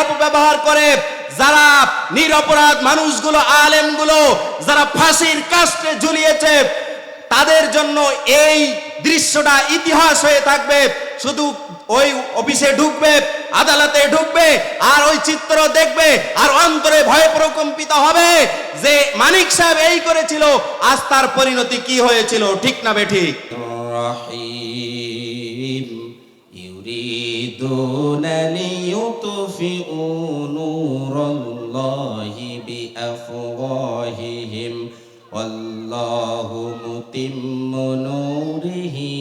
অপব্যবহার করে, যারা নিরপরাধ মানুষগুলো, আলেমগুলো যারা ফাঁসির কাস্টে ঝুলিয়েছে, তাদের জন্য এই দৃশ্যটা ইতিহাস হয়ে থাকবে। শুধু ওই অফিসে ঢুকবে, আদালতে ঢুকবে, আর ওই চিত্র দেখবে, আর অন্তরে ভয়ে প্রকম্পিত হবে যে মানিক সাহেব এই করেছিল, আজ তার পরিণতি কি হয়েছিল। ঠিক না বেঠিক? রহিম ইউরিদুনা লিইউতফিউ নূরাল্লাহি বিআফওয়াহিহিম ওয়াল্লাহু মুতিম্মু নূরিহি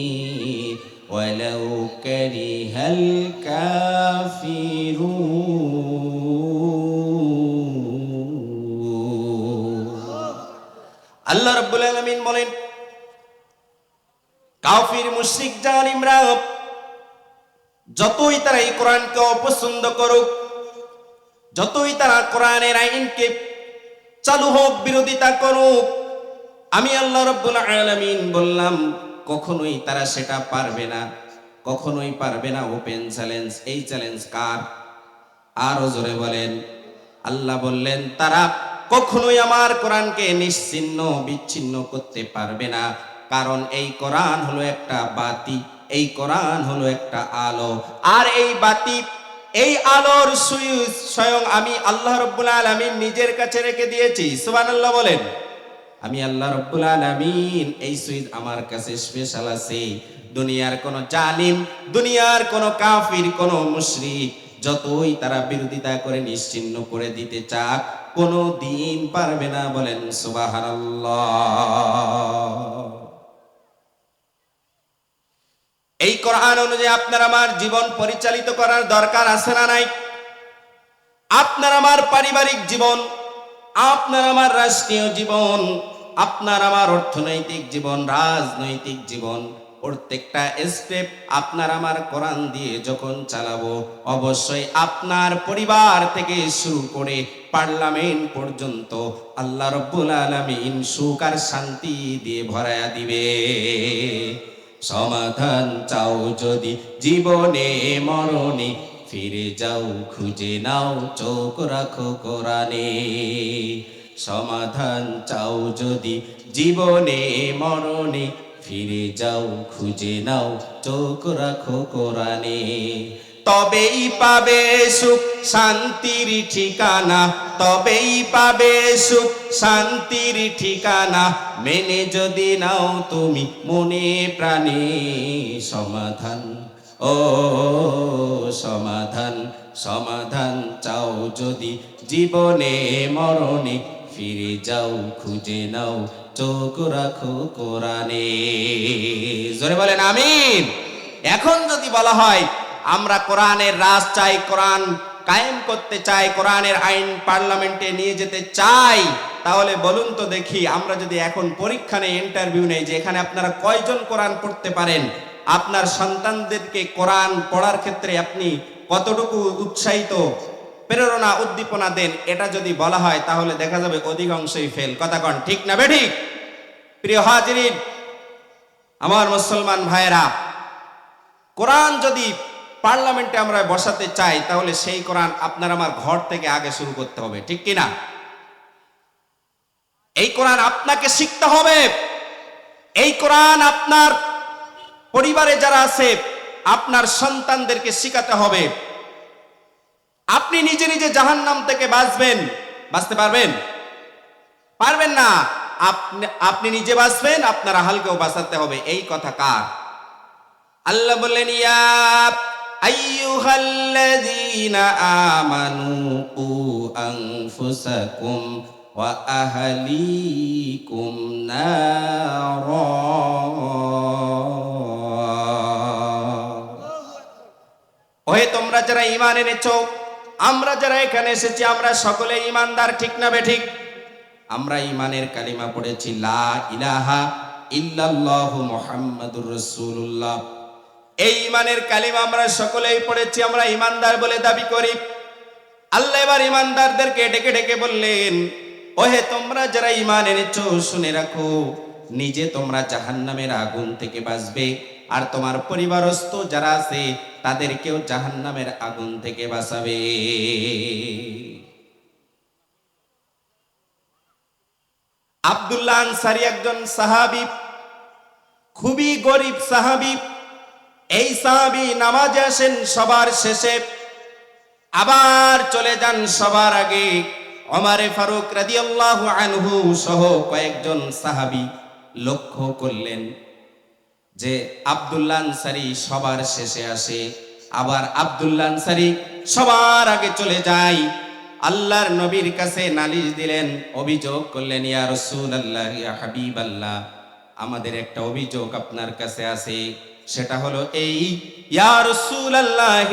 ওয়ালাউ কারিহাল কাফিরুন। আল্লাহ রাব্বুল আলামিন বলেন, কাফির মুশরিক জালিমরা যতই তারা এই কোরআনকে অপছন্দ করুক, যতই তারা কোরআনের আইনকে চালু হোক বিরোধিতা করুক, আমি আল্লাহ রাব্বুল আলামিন বললাম কখনোই তারা সেটা পারবে না, কখনোই পারবে না। Open challenge. এই চ্যালেঞ্জ কার? আরো জোরে বলেন। আল্লাহ বললেন তারা কখনোই আমার কোরআনকে নিশ্চিহ্ন বিচ্ছিন্ন করতে পারবে না, কারণ এই কোরআন হলো একটা বাতি, এই কোরআন হলো একটা আলো, আর এই বাতি, এই আলোর সুইচ স্বয়ং আমি আল্লাহ রাব্বুল আলামিন নিজের কাছে রেখে দিয়েছি। সুবহানাল্লাহ বলেন। আমি আল্লাহ রাব্বুল আলামিন এই সুইচ আমার কাছে স্পেশাল আছে। দুনিয়ার কোন জালিম, দুনিয়ার কোন কাফির, কোন মুশরিক যতই তারা বিরোধিতা করে নিশ্চিহ্ন করে দিতে চাক, কোনো দিন পারবে না। বলেন সুবহানাল্লাহ। এই কোরআন অনুযায়ী আপনার আমার জীবন পরিচালিত করার দরকার আছে না নাই? আপনার আমার পারিবারিক জীবন, আপনার আমার রাষ্ট্রীয় জীবন, আপনার আমার অর্থনৈতিক জীবন, রাজনৈতিক জীবন, প্রত্যেকটা স্টেপ আপনার আমার কোরআন দিয়ে যখন চালাবো, অবশ্যই আপনার পরিবার থেকে শুরু করে পার্লামেন্ট পর্যন্ত আল্লাহ রাব্বুল আলামিন সুখ আর শান্তি দিয়ে ভরায়া দিবে। সমাধান চাও যদি জীবনে মরণে, ফিরে যাও খুঁজে নাও চোখ রাখো কোরআনে। সমাধান চাও যদি জীবনে মরণে, ফিরে যাও খুঁজে নাও চোখ রাখো কোরআনে। তবেই পাবে সুখ শান্তির ঠিকানা, তবেই পাবে সুখ শান্তির ঠিকানা, মেনে যদি নাও তুমি মনে প্রাণে। সমাধান, ও সমাধান, সমাধান চাও যদি জীবনে মরণে, ফিরে যাও খুঁজে নাও চোখ রাখো কোরআনে। জোরে বলেন আমিন। এখন যদি বলা হয় আমরা কোরআনের রাজ চাই, কোরআন কায়েম করতে চাই, কোরআনের আইন পার্লামেন্টে নিয়ে যেতে চাই, তাহলে বলুন তো দেখি, আমরা যদি এখন পরীক্ষা নেই, ইন্টারভিউ নেই, যে এখানে আপনারা কয়জন কোরআন পড়তে পারেন, আপনার সন্তানদেরকে কোরআন পড়ার ক্ষেত্রে আপনি কতটুকু উৎসাহিত, প্রেরণা, উদ্দীপনা দেন, এটা যদি বলা হয় তাহলে দেখা যাবে অধিকাংশই ফেল। কথা কন ঠিক না বেঠিক? প্রিয় হাজিরিন, আমার মুসলমান ভাইয়েরা, কোরআন যদি পার্লামেন্টে আমরা বসাতে চাই, তাহলে সেই কোরআন আপনার আমার ঘর থেকে আগে শুরু করতে হবে। ঠিক কিনা? এই কোরআন আপনাকে শিখতে হবে। এই কোরআন আপনার পরিবারে যারা আছে, আপনার সন্তানদেরকে শিখাতে হবে। আপনি নিজে নিজে জাহান্নাম থেকে বাঁচবেন, বাঁচতে পারবেন? পারবেন না। আপনি নিজে বাঁচবেন, আপনার আহালকেও বাঁচাতে হবে। এই কথা কার? আল্লাহ বললেন, ইয়া আইয়ুহাল্লাযীনা আমানু কু আনফুসাকুম ওয়া আহলিকুম নারা। ওহে তোমরা যারা ঈমান এনেছো, আমরা যারা এখানে এসেছি, আমরা সকলে ঈমানদার। ঠিক না বেঠিক? আমরা ঈমানের কালিমা পড়েছি, লা ইলাহা ইল্লাল্লাহু মুহাম্মাদুর রাসূলুল্লাহ। এই ঈমানের কালিমা আমরা সকলেই পড়েছি, আমরা ঈমানদার বলে দাবি করি। আল্লাহ এবার ঈমানদারদেরকে ডেকে ডেকে বললেন, ওহে তোমরা যারা ঈমান এনেছো, শুনে রাখো, নিজে তোমরা জাহান্নামের আগুন থেকে বাঁচবে, আর তোমার পরিবারস্থ যারা আছে তাদেরকেও জাহান্নামের আগুন থেকে বাঁচাবে। আব্দুল্লাহ আনসারী একজন সাহাবী, খুবই গরিব সাহাবী। এই সাহাবী নামাজে আসেন সবার শেষে, আবার চলে যান সবার আগে। ওমরে ফারুক রাদিয়াল্লাহু আনহু সহ কয়েকজন সাহাবী লক্ষ্য করলেন যে আব্দুল্লাহ আনসারী সবার শেষে আসে, আবার আব্দুল্লাহ আনসারী সবার আগে চলে যায়। আল্লাহর নবীর কাছে নালিশ দিলেন, অভিযোগ করলেন, ইয়া রাসূলুল্লাহ, ইয়া হাবিবাল্লাহ, আমাদের একটা অভিযোগ আপনার কাছে আছে। সেটা হলো এই, ইয়া রাসূলুল্লাহ,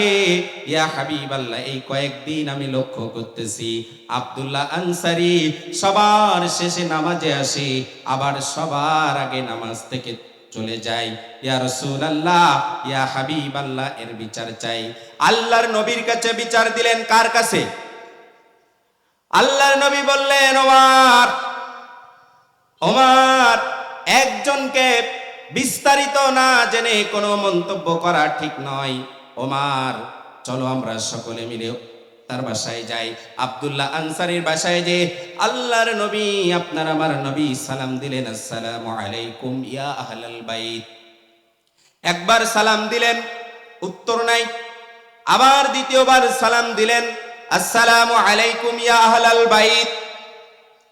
ইয়া হাবিবাল্লাহ, এই কয়েকদিন আমি লক্ষ্য করতেছি আব্দুল্লাহ আনসারী সবার শেষে নামাজে আসে, আবার সবার আগে নামাজ থেকে চলে যায়। ইয়া রাসূলুল্লাহ, ইয়া হাবিবাল্লাহ, এর বিচার চাই। আল্লাহর নবীর কাছে বিচার দিলেন। কার কাছে? আল্লাহর নবী বললেন, ওমর, একজনকে বিস্তারিত না জেনে কোনো মন্তব্য করা ঠিক নয়। ওমর, চলো আমরা সকলে মিলে তার বাসায় যাই। আব্দুল্লাহ আনসারীর বাসায় যে আল্লাহর নবী, আপনার আমার নবী সালাম দিলেন, আসসালামু আলাইকুম ইয়া আহলাল বাইত। একবার সালাম দিলেন, উত্তর নাই। আবার দ্বিতীয়বার সালাম দিলেন, আসসালামু আলাইকুম ইয়া আহলাল বাইত,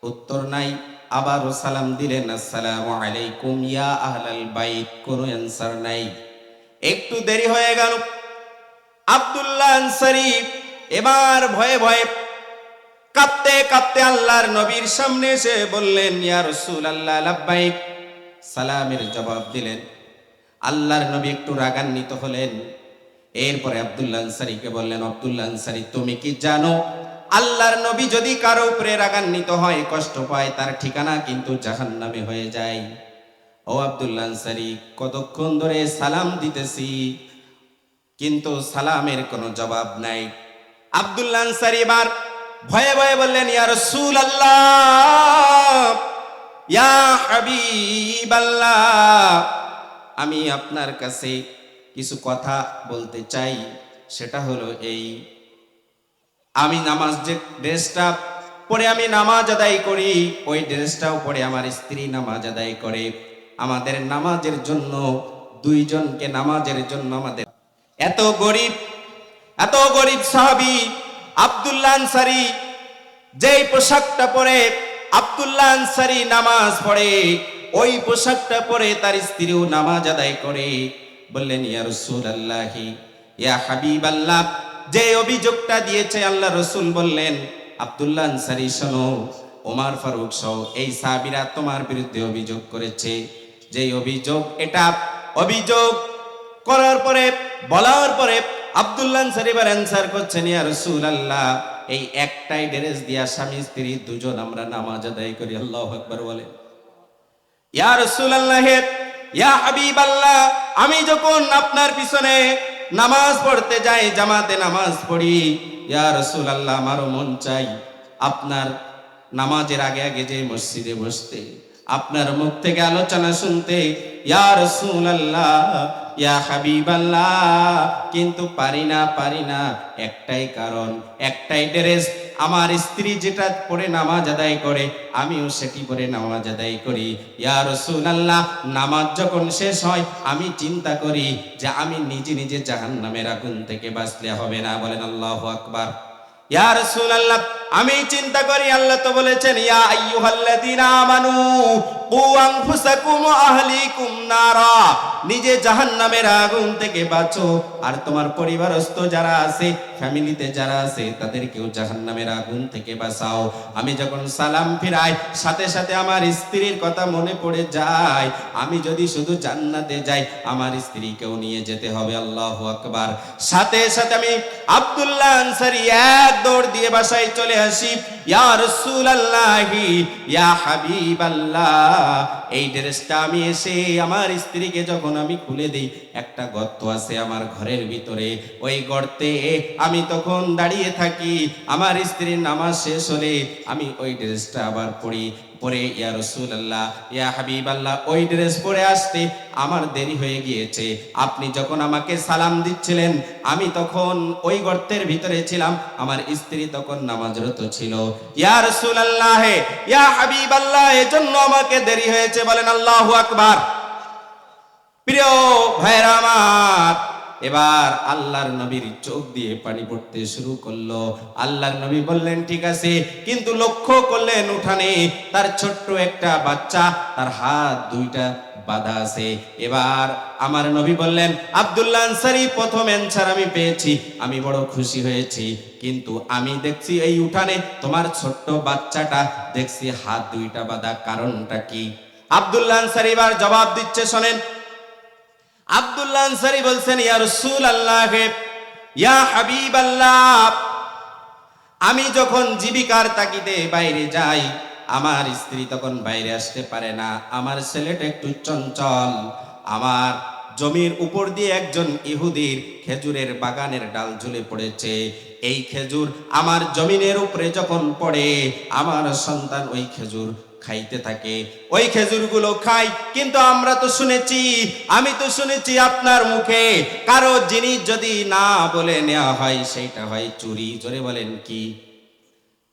উত্তর নাই। আবারও সালাম দিলেন, আসসালামু আলাইকুম ইয়া আহলাল বাইত, কোনো অ্যানসার নাই। একটু দেরি হয়ে গেল। আব্দুল্লাহ আনসারী এবার ভয়ে ভয়ে কাঁপতে কাঁপতে আল্লাহর নবীর সামনে এসে বললেন, ইয়া রাসূলুল্লাহ, লাব্বাইক, সালামের জবাব দিলেন। আল্লাহর নবী একটু রাগান্বিত হলেন। এরপরে আব্দুল্লাহ আনসারীকে বললেন, আব্দুল্লাহ আনসারী, তুমি কি জানো আল্লাহর নবী যদি কারো উপরে রাগান্বিত হয়, কষ্ট পায়, তার ঠিকানা কিন্তু জাহান্নামে হয়ে যায়। ও আব্দুল্লাহ আনসারী, কতক্ষণ ধরে সালাম দিতেছি কিন্তু সালামের কোনো জবাব নাই। আব্দুল্লাহ আনসারী এবার ভয়ে ভয়ে বললেন, ইয়া রাসূলুল্লাহ, ইয়া হাবিবাল্লাহ, আমি আপনার কাছে কিছু কথা বলতে চাই। সেটা হলো এই, আমি নামাজ, যে ড্রেসটা পরে আমি নামাজ আদায় করি, ওই ড্রেসটাও পরে আমার স্ত্রী নামাজ আদায় করে। আমাদের নামাজের জন্য, দুইজনকে নামাজের জন্য আমাদের এত গরিব সাহাবী আব্দুল্লাহ আনসারী যেই পোশাকটা পরে আব্দুল্লাহ আনসারী নামাজ পড়ে, ওই পোশাকটা পরে তার স্ত্রীও নামাজ আদায় করে। বললেন, ইয়া রাসূলুল্লাহ, ইয়া হাবিবাল্লাহ, যে অভিযোগটা দিয়েছে আল্লাহ রাসূল বললেন, আব্দুল্লাহ আনসারী শোনো, ওমর ফারুক সহ এই সাহাবীরা তোমার বিরুদ্ধে অভিযোগ করেছে। যে অভিযোগ, এটা অভিযোগ করার পরে, বলার পরে আব্দুল্লাহ আনসারী এবার অ্যানসার করছেন, ইয়া রাসূলুল্লাহ, এই একটাই ড্রেস দিয়া স্বামী স্ত্রী দুজন আমরা নামাজ আদায় করি। আল্লাহু আকবার বলে। ইয়া রাসূলুল্লাহ, ইয়া হাবিবাল্লাহ, আমি যখন আপনার পিছনে নামাজ পড়তে যাই, জামাতে নামাজ পড়ি, ইয়া রাসূলুল্লাহ, আমারও মন চাই আপনার নামাজের আগে আগে যে মসজিদে বসতে, আপনার মুখ থেকে আলোচনা শুনতে, ইয়া রাসূলুল্লাহ, ইয়া হাবিবাল্লাহ, কিন্তু পারি না। একটাই কারণ, একটাই ড্রেস, আমার স্ত্রী যেটা পরে নামাজ আদায় করে আমিও সেটি পরে নামাজ আদায় করি। ইয়া রাসূলুল্লাহ, নামাজ যখন শেষ হয় আমি চিন্তা করি যে আমি নিজে জাহান্নামের আগুন থেকে বাঁচলে হবে না। বলেন আল্লাহু আকবার। ইয়া রাসূলুল্লাহ, আমি চিন্তা করি, আল্লাহ তো বলেছেন, ইয়া আইয়ুহাল্লাযীনা আমানু কু আনফুসাকুম ওয়া আহলিকুম নারা, নিজে জাহান্নামের আগুন থেকে বাঁচো আর তোমার পরিবারস্থ যারা আছে, ফ্যামিলিতে যারা আছে, তাদেরকেও জাহান্নামের আগুন থেকে বাঁচাও। আমি যখন সালাম ফিরাই, সাথে সাথে আমার স্ত্রীর কথা মনে পড়ে যায়, আমি যদি শুধু জান্নাতে যাই, আমার স্ত্রীকেও নিয়ে যেতে হবে। আল্লাহু আকবার। সাথে সাথে আমি আব্দুল্লাহ আনসারী এক দৌড় দিয়ে বাসায় চলে আসি। ইয়া রাসূলুল্লাহ, ইয়া হাবিবাল্লাহ, এই ড্রেসটা আমি এসে আমার স্ত্রীকে যখন আমি খুলে দেই, একটা গর্ত আছে আমার ঘরের ভিতরে, ওই গর্তে আমি তখন দাঁড়িয়ে থাকি। আমার স্ত্রীর নামাজ শেষ হলে আমি ওই ড্রেসটা আবার পরি, পরে ইয়া রাসূলুল্লাহ, ইয়া হাবিবাল্লাহ, ওই ড্রেস পরে আসতে আমার দেরি হয়ে গিয়েছে। আপনি যখন আমাকে সালাম দিচ্ছিলেন আমি তখন ওই গর্তের ভিতরে ছিলাম, আমার স্ত্রী তখন নামাজরত ছিল। ইয়া রাসূলুল্লাহ, ইয়া হাবিবাল্লাহ, এজন্য আমাকে দেরি হয়েছে। বলেন আল্লাহু আকবার। প্রিয় ভাইরা আমার, এবার আল্লাহর নবীর চোখ দিয়ে পানি পড়তে শুরু করলো। আল্লাহর নবী বললেন ঠিক আছে, কিন্তু লক্ষ্য করলেন উঠানে তার ছোট্ট একটা বাচ্চা, তার হাত দুইটা বাঁধা আছে। এবার আমার নবী বললেন, আব্দুল্লাহ আনসারী, প্রথম অ্যানসার আমি পেয়েছি, আমি বড় খুশি হয়েছি, কিন্তু আমি দেখছি এই উঠানে তোমার ছোট্ট বাচ্চাটা দেখছি হাত দুইটা বাঁধা, কারণটা কি? আব্দুল্লাহ আনসারী এবার জবাব দিচ্ছে, শোনেন। আব্দুল্লাহ আনসারী বলছেন, ইয়া রাসূলুল্লাহ, ইয়া হাবিবাল্লাহ, আমি যখন জীবিকার তাগিদে বাইরে যাই আমার স্ত্রী তখন বাইরে আসতে পারে না, আমার ছেলেটা একটু চঞ্চল, আমার জমির উপর দিয়ে একজন ইহুদির খেজুরের বাগানের ডাল ঝুলে পড়েছে, এই খেজুর আমার জমিনের উপরে যখন পড়ে আমার সন্তান ওই খেজুর খাইতে থাকে, ওই খেজুরগুলো খাই। কিন্তু আমরা তো শুনেছি, আমি তো শুনেছি আপনার মুখে কারো জিনিস যদি না বলে নেওয়া হয় সেইটা হয় চুরি। জোরে বলেন কি?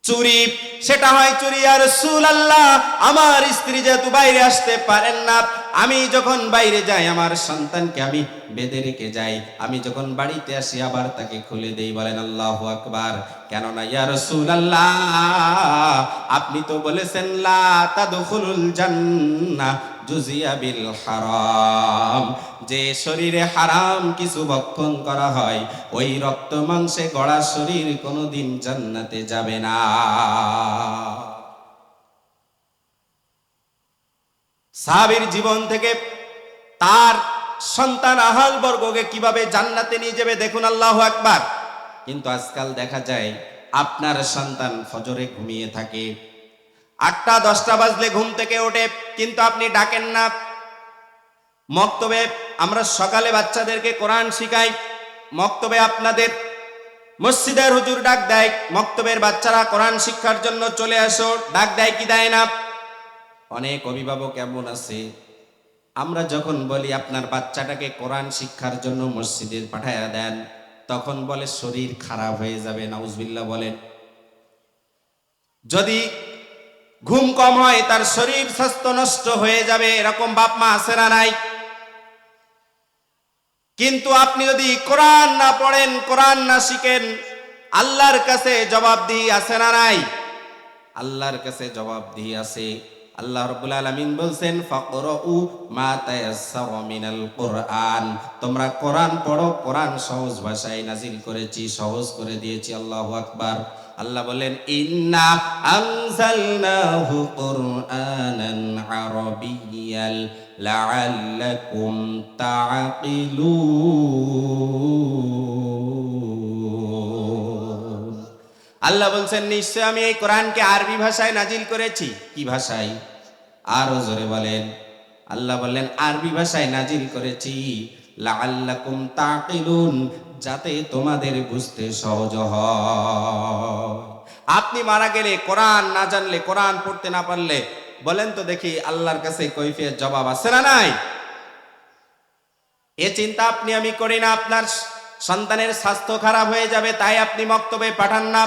চুরি, সেটা হয় চুরি। আর রাসূলুল্লাহ, আমার স্ত্রী যেহেতু বাইরে আসতে পারেন না, আমি যখন বাইরে যাই আমার সন্তানকে আমি বেঁধে রেখে যাই, আমি যখন বাড়িতে আসি আবার তাকে খুলে দেই। বলেন আল্লাহু আকবার। কেননা ইয়া রাসূলুল্লাহ, আপনি তো বলেছেন লা তাদখুলুল জান্নাহ জুজিয়া বিল হারাম, যে শরীরে হারাম কিছু ভক্ষণ করা হয় ওই রক্ত মাংসে গড়া শরীর কোনোদিন জান্নাতে যাবে না। সাহাবীর জীবন থেকে তার সন্তান আহাল বর্গকে কিভাবে জান্নাতে নিয়ে যাবে দেখুন, আল্লাহু আকবার। কিন্তু আজকাল দেখা যায় আপনার সন্তান ফজরে ঘুমিয়ে থাকে, 8টা 10টা বাজলে ঘুম থেকে ওঠে, কিন্তু আপনি ডাকেন না। মক্তবে আমরা সকালে বাচ্চাদেরকে কোরআন শিখাই, মক্তবে আপনাদের মসজিদের হুজুর ডাক দেয়, মক্তবের বাচ্চারা কোরআন শিক্ষার জন্য চলে আসো, ডাক দেয় কি দেয় না? অনেক অভিভাবক এমন আছে, আমরা যখন বলি আপনার বাচ্চাটাকে কোরআন শিক্ষার জন্য মসজিদে পাঠায়া দেন, তখন বলে শরীর খারাপ হয়ে যাবে। নাউজুবিল্লাহ বলেন। যদি ঘুম কম হয় তার শরীর স্বাস্থ্য নষ্ট হয়ে যাবে, এরকম বাপ মা আছে না নাই? কিন্তু আপনি যদি কোরআন না পড়েন, কোরআন না শিখেন, আল্লাহর কাছে জবাবদিহি আছে না নাই? আল্লাহর কাছে জবাবদিহি আছে। আল্লাহ রাব্বুল আলামিন বলছেন, ফাকরাউ মা তায়াসসারা মিনাল কুরআন, তোমরা কোরআন পড়ো, কোরআন সহজ ভাষায় নাজিল করেছি, সহজ করে দিয়েছি। আল্লাহু আকবার। আল্লাহ বলেন, ইন্না আনজালনাহু কুরআনান আরাবিয়্যাল লাআল্লাকুম তাআকিলুন। আল্লাহ বলছেন, নিশ্চয় আমি এই কোরআনকে আরবি ভাষায় নাজিল করেছি। কি ভাষায়? আরো জোরে বলেন। আল্লাহ বললেন আরবি ভাষায় নাজিল করেছি, লাআল্লাকুম তাকিলুন, যাতে তোমাদের বুঝতে সহজ হয়। আপনি মারা গেলে কোরআন না জানলে, কোরআন পড়তে না পারলে, বলেন তো দেখি আল্লাহর কাছে কৈফিয়ত জবাব আছে না নাই? এ চিন্তা আপনি আমি করি না। আপনার সন্তানের স্বাস্থ্য খারাপ হয়ে যাবে তাই আপনি মক্তবে পাঠান না,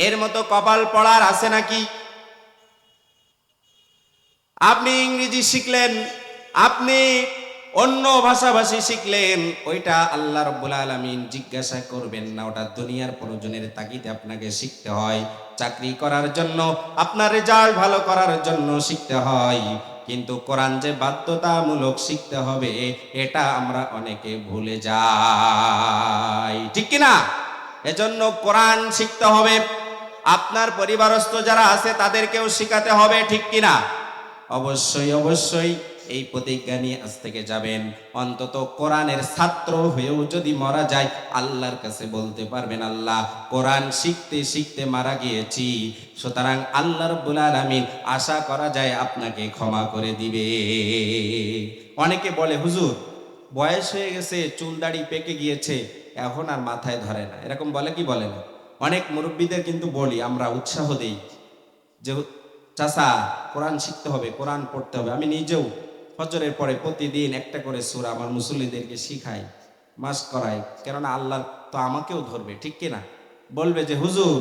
এর মতো কপাল পড়ার আছে নাকি? আপনি ইংরেজি শিখলেন, আপনি অন্য ভাষাভাষী শিখলেন, ওইটা আল্লাহ রাব্বুল আলামিন জিজ্ঞাসা করবেন না। ওটা দুনিয়ার প্রয়োজনের তাগিদে আপনাকে শিখতে হয়, চাকরি করার জন্য, আপনার রেজাল্ট ভালো করার জন্য শিখতে হয়। কিন্তু কোরআন যে বাধ্যতামূলক শিখতে হবে, এটা আমরা অনেকে ভুলে যাই, ঠিক কিনা? এজন্য কোরআন শিখতে হবে, আপনার পরিবারস্থ যারা আছে তাদেরকেও শিখাতে হবে, ঠিক কিনা? অবশ্যই অবশ্যই এই প্রতিজ্ঞা নিয়ে আজ থেকে যাবেন, অন্তত কোরআনের ছাত্র হয়েও যদি মারা যায় আল্লাহর কাছে বলতে পারবেন, আল্লাহ কোরআন শিখতে শিখতে মারা গিয়েছি। সুতরাং আল্লাহ রাব্বুল আলামিন আশা করা যায় আপনাকে ক্ষমা করে দিবে। অনেকে বলে, হুজুর বয়স হয়ে গেছে, চুল দাড়ি পেকে গিয়েছে, এখন আর মাথায় ধরে না, এরকম বলে কি বলে না? অনেক মুরব্বীদের কিন্তু বলি, আমরা উৎসাহ দেই যে চাচা কোরআন শিখতে হবে, কোরআন পড়তে হবে। আমি নিজেও ফজরের পরে প্রতিদিন একটা করে সূরা আমার মুসল্লিদেরকে শিখাই, মাস করাই, কেননা আল্লাহ তো আমাকেও ধরবে, ঠিক কিনা? বলবে যে হুজুর,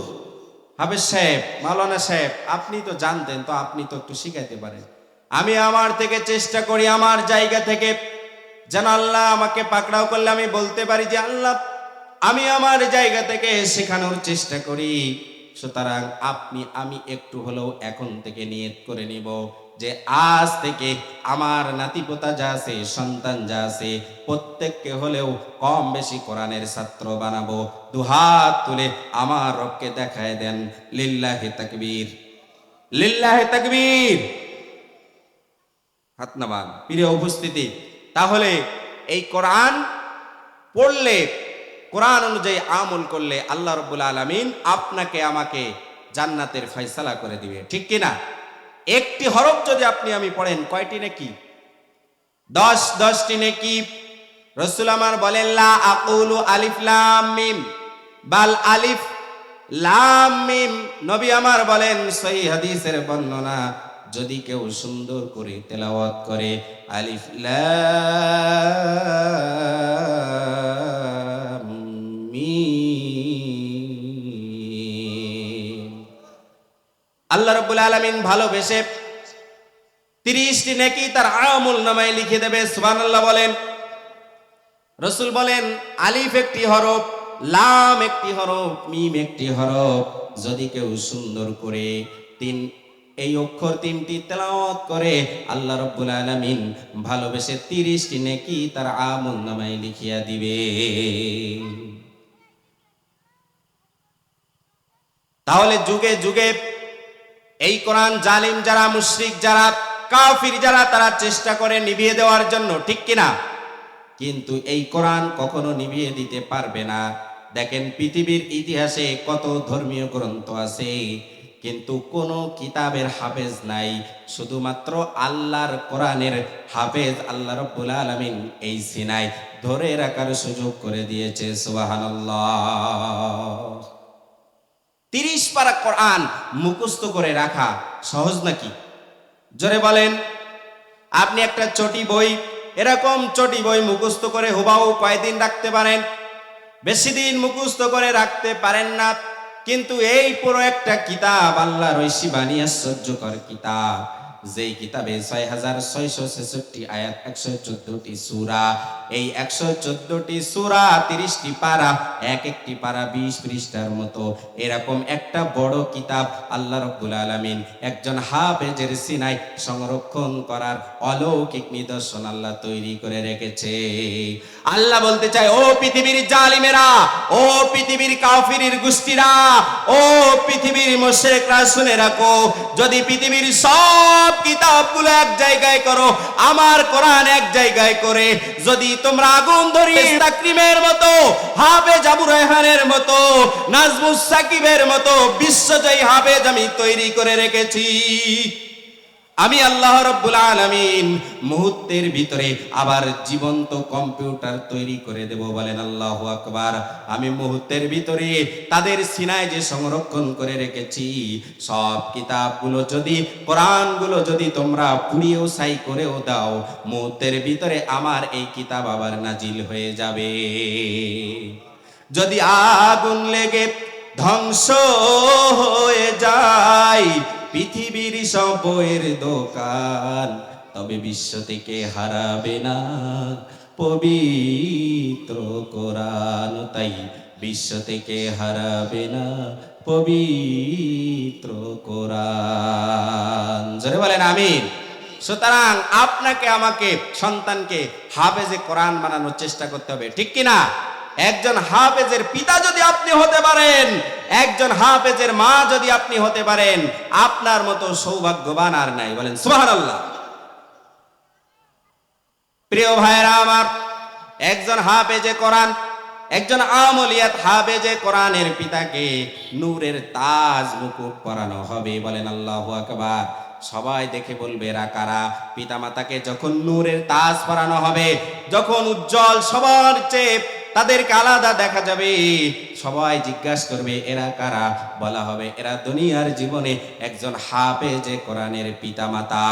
হাফেজ সাহেব, মাওলানা সাহেব, আপনি তো জানতেন, তো আপনি তো একটু শিখাইতে পারেন। আমি আমার থেকে চেষ্টা করি, আমার জায়গা থেকে, যেন আল্লাহ আমাকে পাকড়াও করলে আমি বলতে পারি যে আল্লাহ, আমি আমার জায়গা থেকে শেখানোর চেষ্টা করি। সুতরাং আমি একটু হলেও এখন থেকে নিয়ত করে নিব যে আজ থেকে আমার নাতিপোতা যা আছে, সন্তান যা আছে, প্রত্যেককে হলেও কম বেশি কোরআনের ছাত্র বানাবো। দুহাত তুলে আমার রবকে দেখায় দেন, লিল্লাহি তাকবীর, লিল্লাহি তাকবীর। হাত নামান। প্রিয় উপস্থিতি, তাহলে এই কোরআন পড়লে, কোরআন অনুযায়ী আমল করলে আল্লাহ রাব্বুল আলামিন আপনাকে আমাকে জান্নাতের ফয়সালা করে দিবে, ঠিক কিনা? একটি হরফ যদি আপনি আমি পড়েন, কয়টি নেকি? 10টি নেকি। রাসূল আমার বলেন, লা আকুলু আলিফ লাম মিম, বাল আলিফ লাম মিম। নবী আমার বলেন, সহিহ হাদিসের বর্ণনা, যদি কেউ সুন্দর করে তেলাওয়াত করে আলিফ লাম মিম, আল্লাহ রাব্বুল আলামিন ভালোবেসে 30টি নেকি তার আমল নামায় লিখে দেবে। সুবহানাল্লাহ বলেন। রাসূল বলেন, আলিফ একটি হরফ, লাম একটি হরফ, মিম একটি হরফ, যদি কেউ সুন্দর করে এই অক্ষর 3টি তেলাওয়াত করে, আল্লাহ রাব্বুল আলামিন ভালোবেসে 30টি নেকি তার আমল নামায় লিখিয়া দিবে। তাহলে যুগে যুগে এই কোরআন জালিম যারা, মুশরিক যারা, কাফির যারা, তারা চেষ্টা করে নিভিয়ে দেওয়ার জন্য, ঠিক কিনা? কিন্তু এই কোরআন কখনো নিভিয়ে দিতে পারবে না। দেখেন পৃথিবীর ইতিহাসে কত ধর্মীয় গ্রন্থ আছে, কিন্তু কোনো কিতাবের হাফেজ নাই, শুধুমাত্র আল্লাহর কোরআনের হাফেজ আল্লাহ রাব্বুল আলামিন এই সিনায় ধরে রাখার সুযোগ করে দিয়েছে। সুবহানাল্লাহ। 30 পারা কোরআন মুখস্থ করে রাখা সহজ নাকি? জোরে বলেন। আপনি একটা চটি বই, এরকম চটি বই মুখস্থ করে হুবাহু কয়দিন রাখতে পারেন? বেশি দিন মুখস্থ করে রাখতে পারেন না। কিন্তু এই পুরো একটা কিতাব, আল্লাহর ঐশী বাণী, আশ্চর্যকর কিতাব, যেই কিতাবে 6666 আয়াত, 114টি সূরা, এই 114টি সূরা, 30টি পারা, এক একটি পারা 20 পৃষ্ঠার মতো, এরকম একটা বড় কিতাব আল্লাহ রাব্বুল আলামিন একজন হাফেজের সিনায় সংরক্ষণ করার অলৌকিক নিদর্শন আল্লাহ তৈরি করে রেখেছে। আল্লাহ বলতে চায়, ও পৃথিবীর জালিমেরা, ও পৃথিবীর কাফিরের গোষ্ঠীরা, ও পৃথিবীর মুশরিকরা, শুনে রাখো, যদি পৃথিবীর সব কিতাবগুলো এক জায়গায় করো, আমার কোরআন এক জায়গায় করে যদি তোমরা আগুন ধরিয়ে তাকরিমের মতো, হাফেজ আবু রায়হানের মতো, নাজমুস সাকিবের মতো বিশ্বজয়ী হাফেজ আমি তৈরি করে রেখেছি। আমি আল্লাহ রাব্বুল আলামিন মুহূর্তের ভিতরে আবার জীবন্ত কম্পিউটার তৈরি করে দেব। বলেন আল্লাহু আকবার। আমি মুহূর্তের ভিতরে তাদের সিনায় যে সংরক্ষণ করে রেখেছি সব কিতাবগুলো যদি, কোরআনগুলো যদি তোমরা পুড়িয়েও ছাই করেও দাও, মুহূর্তের ভিতরে আমার এই কিতাব আবার নাজিল হয়ে যাবে। যদি আগুন লেগে ধ্বংস হয়ে যায় পৃথিবীর সব বইয়ের দোকান, তবে বিশ্ব থেকে হারাবে না পবিত্র কোরআন। তাই বিশ্ব থেকে হারাবে না পবিত্র কোরআন। জোরে বলেন আমিন। সুতরাং আপনাকে, আমাকে, সন্তানকে হাফেজে কোরআন বানানোর চেষ্টা করতে হবে, ঠিক কিনা? একজন হাফেজের পিতা যদি আপনি হতে পারেন, একজন হাফেজের মা যদি আপনি হতে পারেন, আপনার মতো সৌভাগ্যবান আর নাই। বলেন সুবহানাল্লাহ। প্রিয় ভাইরা আমার, একজন হাফেজে কোরআন, একজন আমলিয়াত হাফেজে কোরআনের পিতাকে নূরের তাজ মুকুট পরানো হবে। বলেন আল্লাহু আকবার। সবাই দেখে বলবে এরা কারা? পিতামাতাকে যখন নূরের তাজ পরানো হবে, যখন উজ্জ্বল, সবার চেয়ে তাদেরকে আলাদা দেখা যাবে। সবাই জিজ্ঞাসা করবে এরা কারা? বলা হবে এরা দুনিয়ার জীবনে একজন হাফেজে কোরআনের পিতামাতা।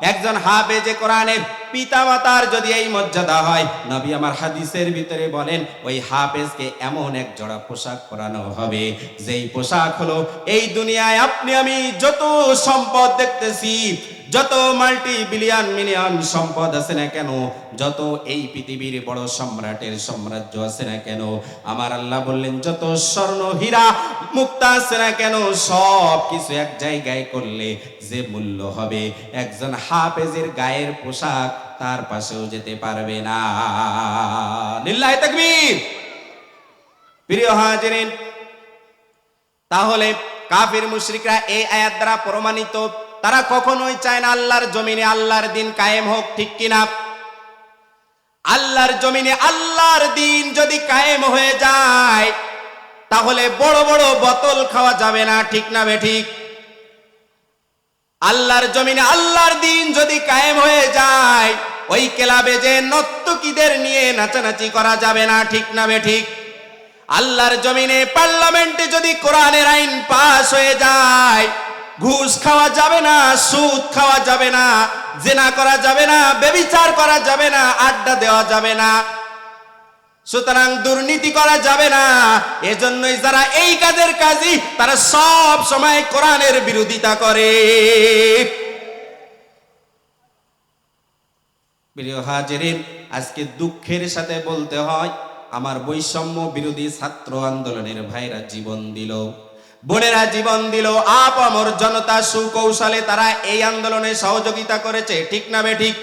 একজন হাফেজে কোরআনের পিতামাতার যদি এই মর্যাদা হয়, নবী আমার হাদিসের ভিতরে বলেন ওই হাফেজকে এমন এক জোড়া পোশাক পরানো হবে, যেই পোশাক হলো এই দুনিয়ায় আপনি আমি যত সম্পদ দেখতেছি, যত মাল্টি বিলিয়ন মিলিয়ন সম্পদ আছে না কেন, যত এই পৃথিবীর বড় সম্রাটের সাম্রাজ্য আছে না কেন, আমার আল্লাহ বললেন যত স্বর্ণ হীরা মুক্তা আছে না কেন, সব কিছু এক জায়গায় করলে যে মূল্য হবে, একজন হাফেজের গায়ের পোশাক তার পাশেও যেতে পারবে না। লিল্লাহি তাকবীর। প্রিয় হাজিরিন, তাহলে কাফির মুশরিকরা এই আয়াত দ্বারা প্রমাণিত, তারা কখনোই চায় না আল্লাহর জমিনে আল্লাহর দিন কায়েম হোক, ঠিক কিনা? আল্লাহর জমিনে আল্লাহর দিন যদি কায়েম হয়ে যায়, তাহলে বড় বড় বোতল খাওয়া যাবে না, ঠিক না বেঠিক? আল্লাহর জমিনে আল্লাহর দিন যদি কায়েম হয়ে যায়, ওই ক্লাবে যে নর্তকীদের নিয়ে নাচানাচি করা যাবে না, ঠিক না বেঠিক? আল্লাহর জমিনে পার্লামেন্টে যদি কোরআনের আইন পাস হয়ে যায়, ঘুষ খাওয়া যাবে না, সুদ খাওয়া যাবে না, জিনা করা যাবে না, ব্যভিচার করা যাবে না, আড্ডা দেওয়া যাবে না, সুতরাং দুর্নীতি করা যাবে না। এজন্যই যারা এই কাজের কাজী, তারা সব সময় কোরআনের বিরোধিতা করে। প্রিয় হাজিরিন, আজকে দুঃখের সাথে বলতে হয়, আমার বৈষম্য বিরোধী ছাত্র আন্দোলনের ভাইরা জীবন দিল, বোনেরা জীবন দিল, আপামর জনতা সুকৌশলে তারা এই আন্দোলনে সহযোগিতা করেছে, ঠিক না বেঠিক?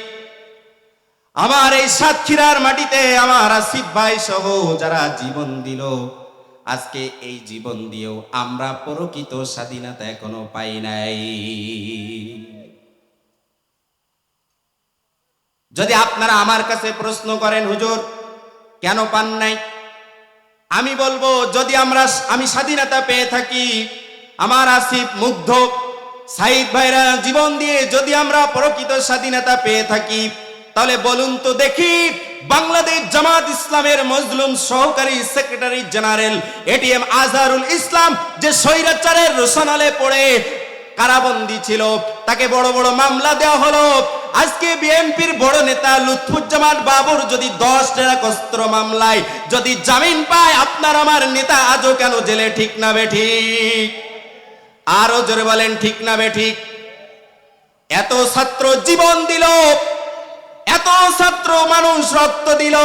আমার এই সাতক্ষীরার মাটিতে আমার আসিফ ভাই সহ যারা জীবন দিল, আজকে এই জীবন দিয়েও আমরা প্রকৃত স্বাধীনতা এখনো পাই নাই। যদি আপনারা আমার কাছে প্রশ্ন করেন হুজুর কেন পান নাই, আমি বলবো যদি আমি স্বাধীনতা পেয়ে থাকি, আমার আসিফ, মুগ্ধ, সাইদ ভাইরা জীবন দিয়ে যদি আমরা প্রকৃত স্বাধীনতা পেয়ে থাকি, তাহলে বলুন তো দেখি, বাংলাদেশ জামাত ইসলামের মজলুম সহকারী secretary general ATM Azharul Islam যে স্বৈরাচারের রোশনালে পড়ে কারাবন্দী ছিল, তাকে বড় বড় মামলা দেওয়া হলো। আজকে বিএনপির বড় নেতা লুৎফুজ্জামান বাবুর যদি 10 টেরাকস্ত্র মামলায় যদি জামিন পায়, আপনার আমার নেতা আজও কেন জেলে, ঠিক না বেঠিক? আরো জোরে বলেন, ঠিক না বেঠিক? এত ছাত্র জীবন দিল, এত ছাত্র মানুষ রক্ত দিল,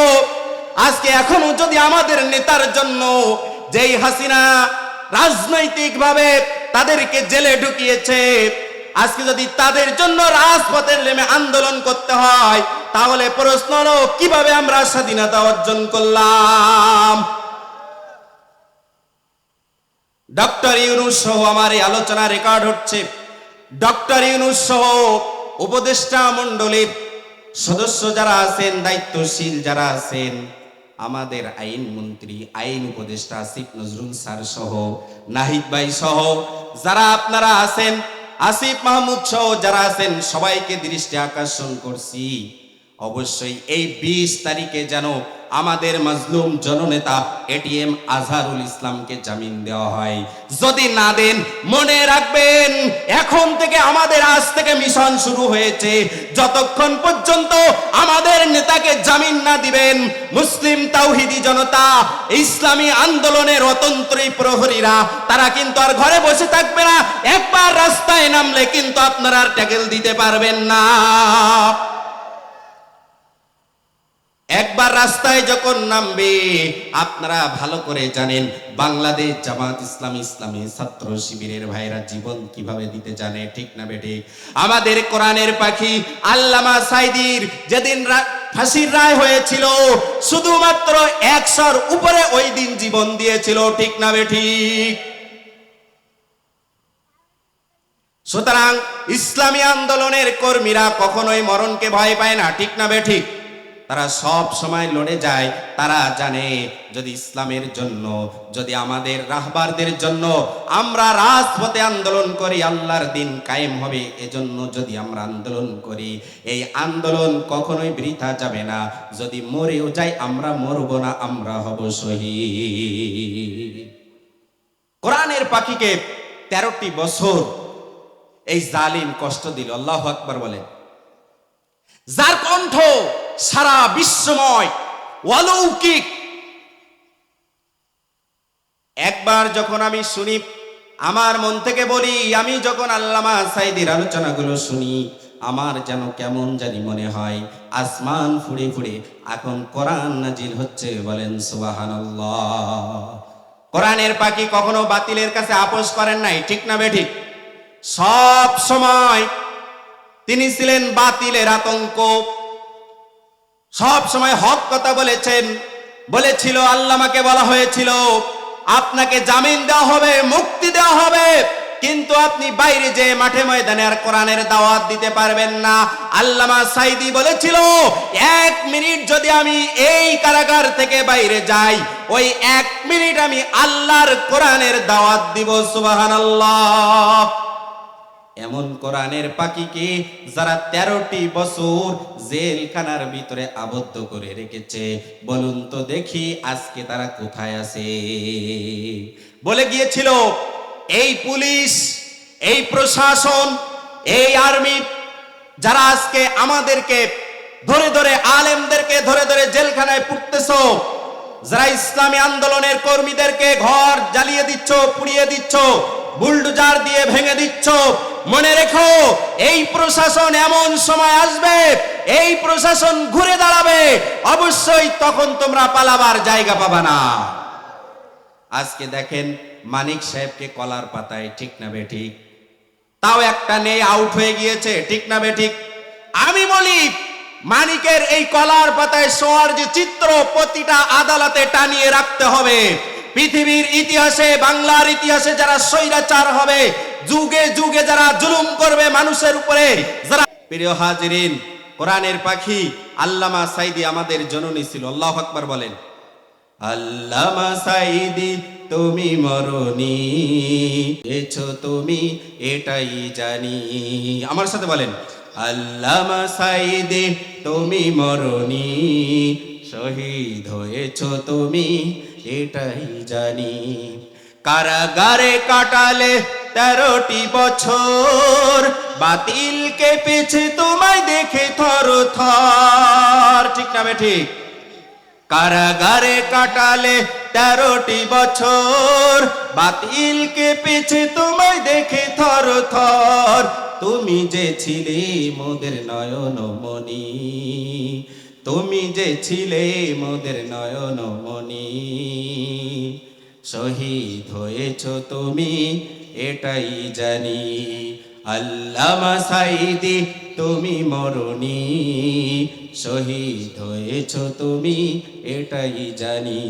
আজকে এখনো যদি আমাদের নেতার জন্য, যেই হাসিনা রাজনৈতিক ভাবে তাদেরকে জেলে ঢুকিয়েছে, আজকে যদি তাদের জন্য রাজপথে নেমে আন্দোলন করতে হয়, তাহলে প্রশ্ন হলো কিভাবে আমরা স্বাধীনতা অর্জন করলাম? ডক্টর ইউনূস সহ, আমার এই আলোচনা রেকর্ড হচ্ছে, ডক্টর ইউনূস সহ উপদেষ্টা মণ্ডলীর সদস্য যারা আছেন, দায়িত্বশীল যারা আছেন, আমাদের আইন মন্ত্রী, আইন উপদেষ্টা আসিফ নজরুল স্যার সহ, নাহিদ ভাই সহ যারা আপনারা আছেন, আসিফ মাহমুদ সহ যারা আছেন, সবাইকে দৃষ্টি আকর্ষণ করছি, অবশ্যই এই 20 তারিখে যেন আমাদের মাজলুম জননেতা এটিএম আজহারুল ইসলামকে জামিন দেওয়া হয়। যদি না দেন, মনে রাখবেন এখন থেকে আমাদের আজ থেকে মিশন শুরু হয়েছে, যতক্ষণ পর্যন্ত আমাদের নেতাকে জামিন না দিবেন, মুসলিম তাওহীদি জনতা, ইসলামী আন্দোলনের অতন্ত্রী প্রহরীরা, তারা কিন্তু আর ঘরে বসে থাকবে না। একবার রাস্তায় নামলে কিন্তু আপনারা আর ট্যাকেল দিতে পারবেন না। একবার রাস্তায় যখন নামবে, আপনারা ভালো করে জানেন বাংলাদেশ জামাত ইসলামী, ইসলামী ছাত্র শিবিরের ভাইরা জীবন কিভাবে দিতে জানে, ঠিক না বেঠিক? আমাদের কোরআনের পাখি আল্লামা সাইদির যেদিন ফাঁসির রায় হয়েছিল, শুধুমাত্র 100-র উপরে ওই দিন জীবন দিয়েছিল, ঠিক না বেঠিক? সুতরাং ইসলামী আন্দোলনের কর্মীরা কখনোই মরণকে ভয় পায় না, ঠিক না বেঠিক? তারা সব সময় লড়ে যায়। তারা জানে যদি ইসলামের জন্য, যদি আমাদের রাহবারদের জন্য আমরা রাজপথে আন্দোলন করি, আল্লাহর দিন কায়েম হবে। এজন্য যদি আমরা আন্দোলন করি, এই আন্দোলন কখনোই বৃথা যাবে না। যদি মরেও যাই আমরা মরব না, আমরা হব শহীদ। কোরআনের পাখিকে 13টি বছর এই জালিম কষ্ট দিল। আল্লাহু আকবার বলেন। যার কণ্ঠ সারা বিশ্বময় অলৌকিক। একবার যখন আমি শুনি, আমার মন থেকে বলি, আমি যখন আল্লামা সাঈদীর আলোচনাগুলো শুনি, আমার যেন কেমন জানি মনে হয় আসমান ফুড়ে ফুড়ে এখন কোরআন নাজিল হচ্ছে। বলেন সুবহানাল্লাহ। কোরআনের পাখি কখনো বাতিলের কাছে আপোষ করেন নাই, ঠিক না বেঠিক? সব সময় তিনি ছিলেন বাতিলের আতঙ্ক। সব সময় হক কথা বলেছেন। বলেছিল, আল্লামাকে বলা হয়েছিল আপনাকে জামিন দেওয়া হবে, মুক্তি দেওয়া হবে, কিন্তু আপনি বাইরে যে মাঠে ময়দানে আর কোরআনের দাওয়াত দিতে পারবেন না। আল্লামা সাঈদী বলেছিল, 1 মিনিট যদি আমি এই কারাগার থেকে বাইরে যাই, ওই 1 মিনিট আমি আল্লাহর কোরআনের দাওয়াত দিব। সুবহানাল্লাহ। এমন কোরআনের পাখিকে যারা 13টি বছর জেলখানার ভিতরে আবদ্ধ করে রেখেছে, বলুন তো দেখি আজকে তারা কোথায় আছে? বলে গিয়েছিল, এই পুলিশ, এই প্রশাসন, এই আর্মি যারা আজকে আমাদেরকে ধরে ধরে, আলেমদেরকে ধরে ধরে জেলখানায় পুরতেছো, যারা ইসলামী আন্দোলনের কর্মীদেরকে ঘর জ্বালিয়ে দিচ্ছ, পুড়িয়ে দিচ্ছ, বুলডোজার দিয়ে ভেঙে দিচ্ছ, মনে রেখো এই প্রশাসন এমন সময় আসবে, এই প্রশাসন ঘুরে দাঁড়াবে, অবশ্যই তখন তোমরা পালাবার জায়গা পাবা না। আজকে দেখেন মানিক সাহেবকে কলার পাতায়, ঠিক না বেঠিক? তাও একটা নেই, আউট হয়ে গিয়েছে, ঠিক না বেঠিক? আমি বলি, মানিকের এই কলার পাতায় শোয়ার যে চিত্র প্রতিটা আদালতে টানিয়ে রাখতে হবে। পৃথিবীর ইতিহাসে, বাংলার ইতিহাসে যারা স্বৈরাচার হবে, যুগে যুগে যারা জুলুম করবে মানুষের উপরে, যারা, প্রিয় হাজিরিন, কোরআনের পাখি আল্লামা সাঈদী আমাদের জননী ছিল। আল্লাহু আকবার বলেন। আল্লামা সাঈদী তুমি মরনি, এছো তুমি এটাই জানি। আমার সাথে বলেন, আল্লামা সাঈদী তুমি মরনি, শহীদ হয়েছো তুমি এটাই জানি। কারাগারে কাটালে 13টি বছর, বাতিল কেঁপেছে তোমায় দেখে থর থর, ঠিক না বেঠিক? কারাগারে কাটালে 13টি বছর, বাতিল কেঁপেছে তোমায় দেখে থর থর। তুমি যে ছিলে মোদের নয়ন মনি, তুমি যে ছিলে মোদের নয়ন মনি, শহীদ হয়েছো তুমি এটাই জানি। আল্লামা সাঈদী তুমি মরনি, শহীদ হয়েছো তুমি এটাই জানি।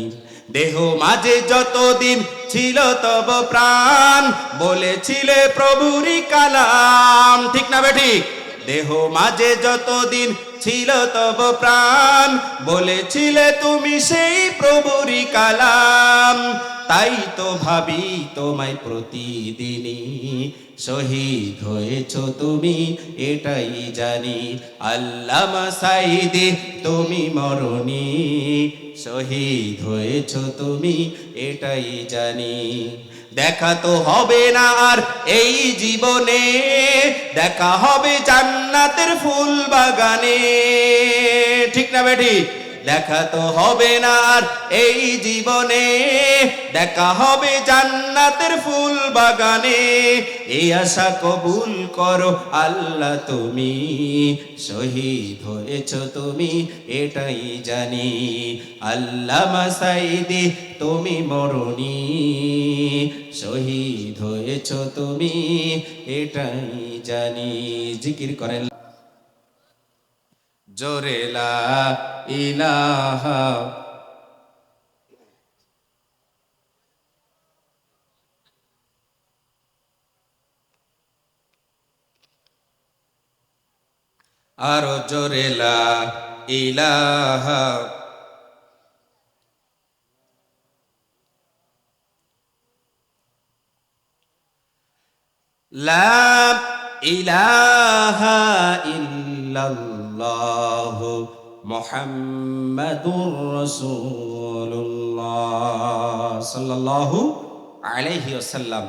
দেহ মাঝে যতদিন ছিল তব প্রাণ, বলেছিলে প্রভুরই কালাম, ঠিক না বেঠিক? দেহ মাঝে যতদিন ছিল তব প্রাণ, বলেছিলে তুমি সেই প্রভুরই কালাম। তাই তো ভাবি তোমায় প্রতিদিনই, শহীদ হয়েছো তুমি এটাই জানি। আল্লামা সাঈদী তুমি মরনি, শহীদ হয়েছো তুমি এটাই জানি। দেখা তো হবে না আর এই জীবনে, দেখা হবে জান্নাতের ফুল বাগানে, ঠিক না বেঠিক? দেখা তো হবে না আর এই জীবনে, দেখা হবে জান্নাতের ফুল বাগানে। এই আশা কবুল করো আল্লাহ তুমি, শহীদ হয়েছো তুমি এটাই জানি। আল্লামা সাঈদী তুমি মরনি, শহীদ হয়েছো তুমি এটাই জানি। জিকির করেন জোরে লা ইলাহা। আরো জোরে লা ইলাহা লা ইলাহা ইল্লাল্লাহ মুহাম্মাদুর রাসূলুল্লাহ সাল্লাল্লাহু আলাইহি ওয়াসাল্লাম।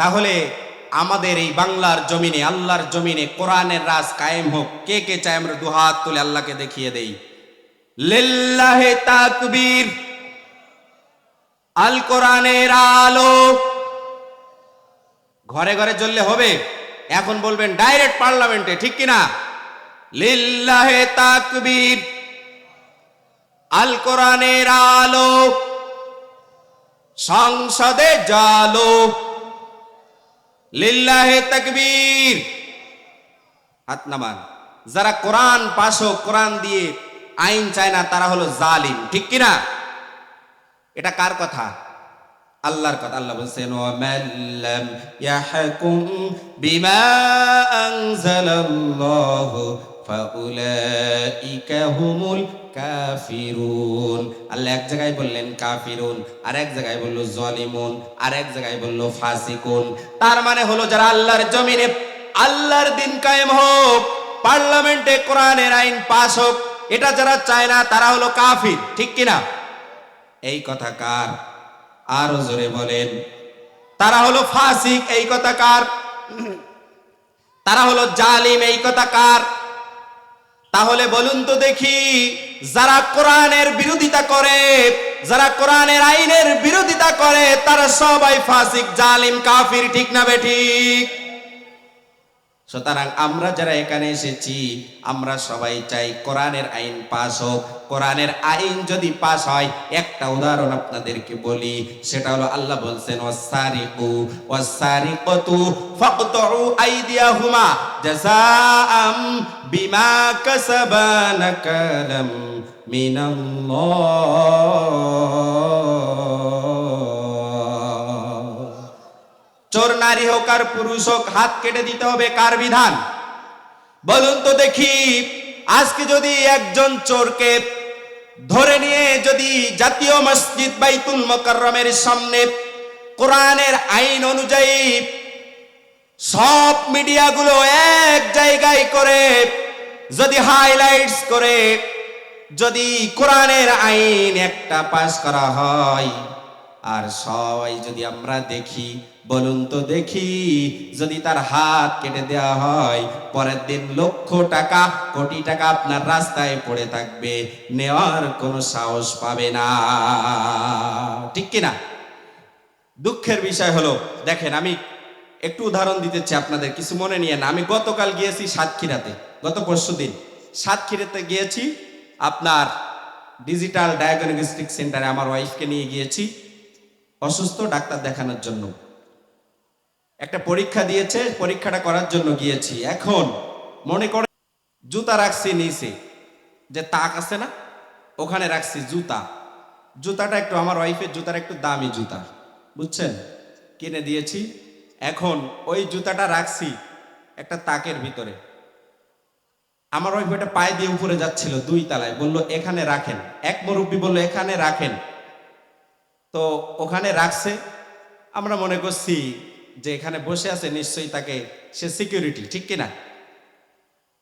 তাহলে আমাদের এই বাংলার জমিনে, আল্লাহর জমিনে কোরআনের রাজ কায়েম হোক। কে কে চায় আমরা দুহাত তুলে আল্লাহকে দেখিয়ে দেই? লিল্লাহি তাকবীর। আল কোরআনের আলো ঘরে ঘরে জ্বললে হবে? এখন বলবেন ডাইরেক্ট পার্লামেন্টে, ঠিক কিনা? লিল্লাহি তাকবীর। আল কোরআনের আলো সংসদে জালো। লিল্লাহি তাকবীর। হাত নামান। যারা কোরআন পাশ হোক, কোরআন দিয়ে আইন চায় না, তারা হলো জালিম, ঠিক কিনা? এটা কার কথা? আল্লাহর কথা। আল্লাহ বলছেন ওয়ামাল্লাম ইয়াহকুম বিমা আনজালাল্লাহু ফাউলাইকা হুমুল কাফিরুন। আল্লাহ এক জায়গায় বললেন কাফিরুন, আর এক জায়গায় বলল জালিমুন, আর এক জায়গায় বলল ফাসিকুন। তার মানে হলো যারা আল্লাহর জমিনে আল্লাহর দিন কায়েম হোক, পার্লামেন্টে কোরআনের আইন পাস হোক, এটা যারা চায় না তারা হলো কাফির, ঠিক কিনা? এই কথা কার? আরো জোরে বলেন। তারা হলো ফাসিক, এই কথা কার? তারা হলো জালিম, এই কথা কার? তাহলে বলুন তো দেখি, যারা কোরআনের বিরোধিতা করে, যারা কোরআনের আইনের বিরোধিতা করে, তারা সবাই ফাসিক, জালিম, কাফির, ঠিক না বেঠিক? সুতরাং আমরা যারা এখানে এসেছি, আমরা সবাই চাই কোরআনের আইন পাস হোক। কোরআনের আইন যদি পাস হয়, একটা উদাহরণ আপনাদেরকে বলি, সেটা হলো আল্লাহ বলছেন ওয়াসারিকু ওয়াসারিকাতু ফাকতুউ আইদিয়াহুমা জাযাআম বিমা কাসাবা নাকালাম মিনাল্লাহ। চোর নারী হোক আর পুরুষ হোক, হাত কেটে দিতে হবে, কার বিধান? বলুন তো দেখি। আজকে যদি একজন চোরকে ধরে নিয়ে যদি জাতীয় মসজিদ বাইতুল মুকাররমের সামনে কোরআনের আইন অনুযায়ী সব মিডিয়াগুলো এক জায়গায় করে যদি হাইলাইটস করে যদি কোরআনের আইন একটা পাস করা হয়, আর সবাই যদি আমরা দেখি, বলুন তো দেখি, যদি তার হাত কেটে দেওয়া হয়, পরের দিন লক্ষ টাকা, কোটি টাকা আপনার রাস্তায় পড়ে থাকবে, নেওয়ার কোনো সাহস পাবে না, ঠিক কিনা? দুঃখের বিষয় হলো, দেখেন আমি একটু উদাহরণ দিতে চাই আপনাদের, কিছু মনে নিয়ে না। আমি গতকাল গিয়েছি সাতক্ষীরাতে, গত পরশুদিন সাতক্ষীরাতে গিয়েছি আপনার ডিজিটাল ডায়াগনস্টিক সেন্টারে আমার ওয়াইফকে নিয়ে গিয়েছি অসুস্থ, ডাক্তার দেখানোর জন্য। একটা পরীক্ষা দিয়েছে, পরীক্ষাটা করার জন্য গিয়েছি। এখন মনে করে জুতা রাখছি নিচে, যে তাক আছে না, ওখানে রাখছি জুতা। জুতাটা একটু আমার ওয়াইফের জুতার একটু দামি জুতা, বুঝছেন, কিনে দিয়েছি। এখন ওই জুতাটা রাখছি একটা তাকের ভিতরে। আমার ওয়াইফ ওটা পায়ে দিয়ে উপরে যাচ্ছিল 2 তলায়, বলল এখানে রাখেন। এক মুরব্বী বলল এখানে রাখেন, তো ওখানে রাখছে। আমরা মনে করছি যে এখানে বসে আছে, নিশ্চয়ই তাকে সে সিকিউরিটি, ঠিক কিনা?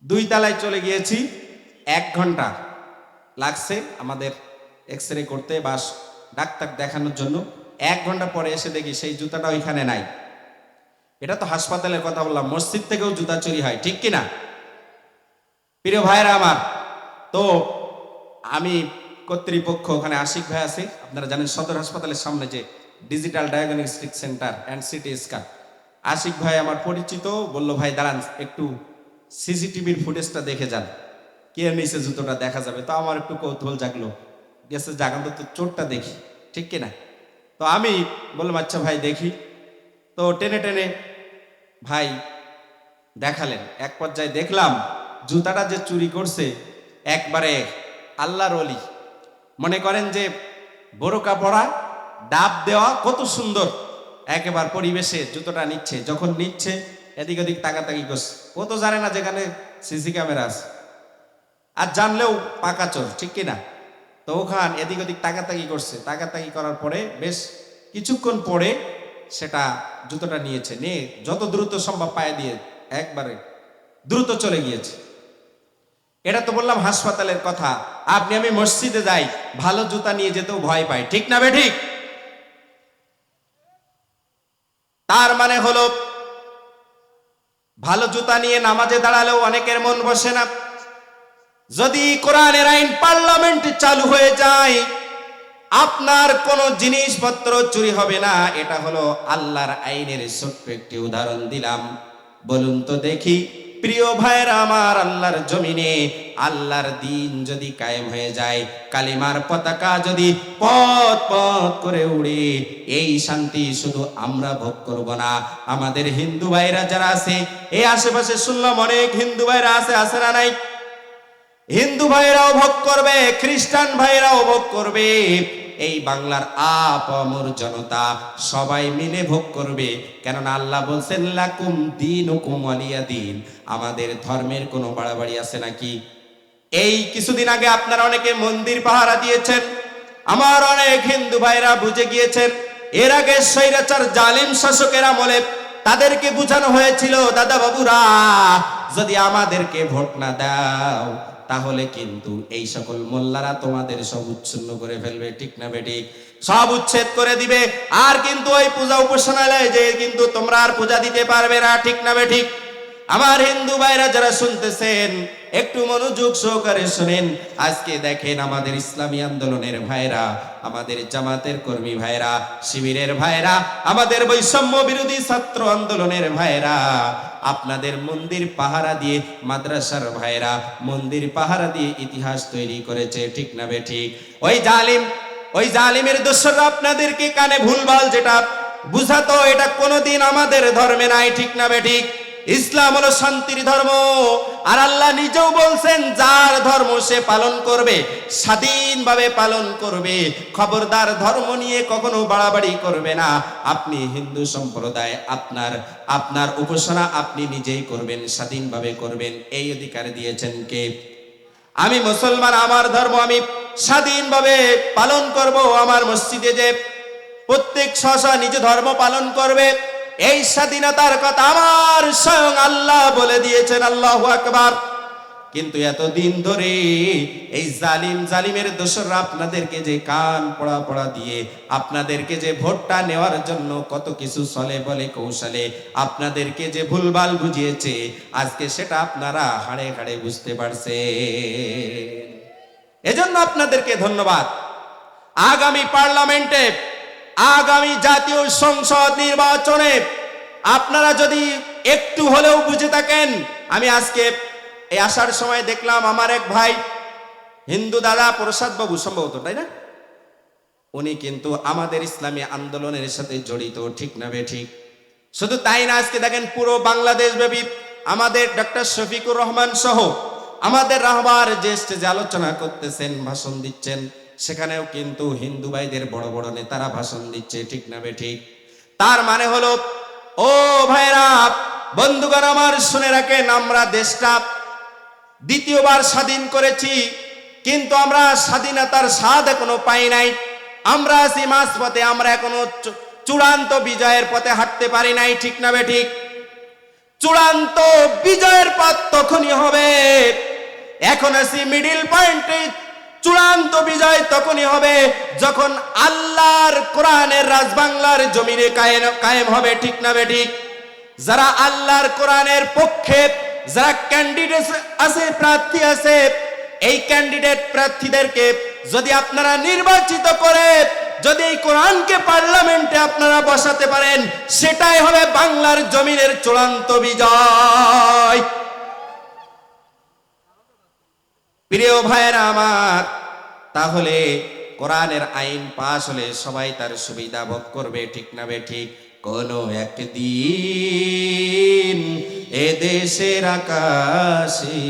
2 তলায় চলে গিয়েছি, 1 ঘন্টা লাগছে আমাদের এক্সরে করতে বা ডাক্তার দেখানোর জন্য। 1 ঘন্টা পরে এসে দেখি সেই জুতাটা ওইখানে নাই। এটা তো হাসপাতালের কথা বললাম, মসজিদ থেকেও জুতা চুরি হয়, ঠিক কিনা? প্রিয় ভাইরা আমার, তো আমি কর্তৃপক্ষ, ওখানে আশিক ভাই আছে, আপনারা জানেন সদর হাসপাতালের সামনে যে digital diagnostic centre and CT scan, Ashiq ভাই আমার পরিচিত, বলল ভাই দাঁড়ান একটু সিসিটিভির ফুটেজটা দেখে যান, কে নিচে জুতোটা দেখা যাবে। তো আমার একটু কৌতূহল জাগলো, গেছে জাগান তো চোরটা দেখি, ঠিক কিনা? তো আমি বললাম আচ্ছা ভাই দেখি। তো টেনে টেনে ভাই দেখালেন। এক পর্যায়ে দেখলাম জুতাটা যে চুরি করছে একবারে আল্লাহর ওলি, মনে করেন যে বোরকা পরা, ডাব দেওয়া, কত সুন্দর একেবারে পরিবেশে জুতোটা নিচ্ছে। যখন নিচ্ছে এদিক ওদিক তাকাতাকি করছে, ও তো জানে না যেখানে সিসি ক্যামেরা আছে। আর জানলেও পাকা চোর, ঠিক কিনা? তো ওখান এদিক ওদিক তাকাতাকি করছে, তাকাতাকি করার পরে বেশ কিছুক্ষণ পরে সেটা জুতোটা নিয়েছে, নিয়ে যত দ্রুত সম্ভব পায়ে দিয়ে একবারে দ্রুত চলে গিয়েছে। এটা তো বললাম হাসপাতালের কথা, আপনি আমি মসজিদে যাই, ভালো জুতা নিয়ে যেতেও ভয় পাই, ঠিক না বে ঠিক? তার মানে হলো ভালো জুতা নিয়ে নামাজে দাঁড়ালেও অনেকের মন বসে না। যদি কোরআনের আইন পার্লামেন্টে চালু হয়ে যায়, আপনার কোনো জিনিসপত্র চুরি হবে না। এটা হলো আল্লাহর আইনের ছোট্ট একটি উদাহরণ দিলাম। বলুন তো দেখি প্রিয় ভাইরা আমার, আল্লাহর জমিনে আল্লাহর দিন যদি কায়েম হয়ে যায়, কালিমার পতাকা যদি পথ পথ করে উড়ে, এই শান্তি শুধু আমরা ভোগ করব না, আমাদের হিন্দু ভাইরা যারা আছে এই আশেপাশে, শুনলাম অনেক হিন্দু ভাইরা আছে না নাই? হিন্দু ভাইরাও ভোগ করবে, খ্রিস্টান ভাইরাও ভোগ করবে, এই বাংলার আপামর জনতা সবাই মিলে ভোগ করবে। কেননা আল্লাহ বলছেন লাকুম দীনুকুম ওয়ালিয়া দীন, আমাদের ধর্মের কোনো বাড়াবাড়ি আছে নাকি? এই কিছুদিন আগে আপনারা অনেকে মন্দির পাহারা দিয়েছেন, আমার অনেক হিন্দু ভাইরা বুঝে গিয়েছেন। এর আগে স্বৈরাচার জালিম শাসকের আমলে তাদেরকে বুঝানো হয়েছিল, দাদা বাবুরা যদি আমাদেরকে ভোট না দাও তাহলে কিন্তু এই সকল মোল্লারা তোমাদের সব উচ্ছন্ন করে ফেলবে, ঠিক না বেঠিক? সব উচ্ছেদ করে দিবে, আর কিন্তু ওই পূজা উপাসনালয়ে যে কিন্তু তোমরা আর পূজা দিতে পারবে না, ঠিক না বেঠিক? আমার হিন্দু ভাইরা যারা শুনতেছেন একটু মনোযোগ সহকারে শুনেন। আজকে দেখেন আমাদের ইসলামী আন্দোলনের ভাইরা, আমাদের জামাতের কর্মী ভাইরা, শিবিরের ভাইরা, আমাদের বৈষম্য বিরোধী ছাত্র আন্দোলনের ভাইরা, আপনাদের মন্দির পাহারা দিয়ে, মাদ্রাসার ভাইরা মন্দির পাহারা দিয়ে ইতিহাস তৈরি করেছে, ঠিক না বেঠিক? ওই জালিমের দোসররা আপনাদেরকে কানে ভুলভাল যেটা বুঝাতো, এটা কোনোদিন আমাদের ধর্মে নাই, ঠিক না বেঠিক? ইসলাম হলো শান্তির ধর্ম, আর আল্লাহ নিজেও বলছেন যার ধর্ম সে পালন করবে, স্বাধীনভাবে পালন করবে, খবরদার ধর্ম নিয়ে কখনো বাড়াবাড়ি করবে না। আপনি হিন্দু সম্প্রদায়, আপনার উপাসনা আপনি নিজেই করবেন, স্বাধীনভাবে করবেন, এই অধিকার দিয়েছেন কে? আমি মুসলমান, আমার ধর্ম আমি স্বাধীনভাবে পালন করব। আমার মসজিদে যে প্রত্যেক স্ব নিজ ধর্ম পালন করবে, এই স্বাধীনতার কথা আমার স্বয়ং আল্লাহ বলে দিয়েছেন, আল্লাহু আকবার। কিন্তু এতদিন ধরে এই জালিমের দোসররা আপনাদেরকে যে কান পড়া দিয়ে, আপনাদেরকে যে ভোটটা নেওয়ার জন্য কত কিছু চলে বলে কৌশলে আপনাদেরকে যে ভুলভাল বুঝিয়েছে, আজকে সেটা আপনারা হাড়ে হাড়ে বুঝতে পারছে। এজন্য আপনাদেরকে ধন্যবাদ। আগামী পার্লামেন্টে, আগামী জাতীয় সংসদ নির্বাচনে আপনারা যদি একটু হলেও বুঝে থাকেন, আমি আজকে এই আসার সময় দেখলাম আমার এক ভাই হিন্দু দাদা, প্রসাদ বাবু সম্ভবত, তাই না? উনি কিন্তু আমাদের ইসলামী আন্দোলনের সাথে জড়িত, ঠিক না বেঠিক? শুধু তাই না, আজকে দেখেন পুরো বাংলাদেশ ব্যাপী আমাদের ডক্টর শফিকুর রহমান সহ আমাদের রাহবার যে স্টেজে আলোচনা করতেছেন, ভাষণ দিচ্ছেন, সেখানেও কিন্তু হিন্দু ভাইদের বড় বড় নেতারা ভাষণ দিচ্ছে, ঠিক না বেঠিক? তার মানে হলো, ও ভাইরা, বন্ধুগণ আমার, শুনে রাখেন, আমরা দেশটা দ্বিতীয়বার স্বাধীন করেছি, কিন্তু আমরা স্বাধীনতার স্বাদ এখনো পাই নাই। আমরা আছি মাঝপথে, আমরা এখনো চূড়ান্ত বিজয়ের পথে হাঁটতে পারি নাই, ঠিক না বেঠিক? চূড়ান্ত বিজয়ের পথ তখনই হবে, এখন আছি মিডিল পয়েন্টে। চূড়ান্ত বিজয় তখনই হবে যখন আল্লাহর কোরআনের রাজ বাংলার জমিনে কায়েম হবে, ঠিক না বেঠিক? যারা আল্লাহর কোরআনের পক্ষে যারা ক্যান্ডিডেট আছে, প্রার্থী আছে, এই ক্যান্ডিডেট প্রার্থীদেরকে যদি আপনারা নির্বাচিত করে যদি এই কোরআনকে পার্লামেন্টে আপনারা বসাতে পারেন, সেটাই হবে বাংলার জমিনের চূড়ান্ত বিজয়। প্রিয় ভাইরা আমার, তাহলে কোরআনের আইন পাশ হলে সবাই তার সুবিধা ভোগ করবে, ঠিক না বেঠিক? কোনো একদিন এ দেশের আকাশে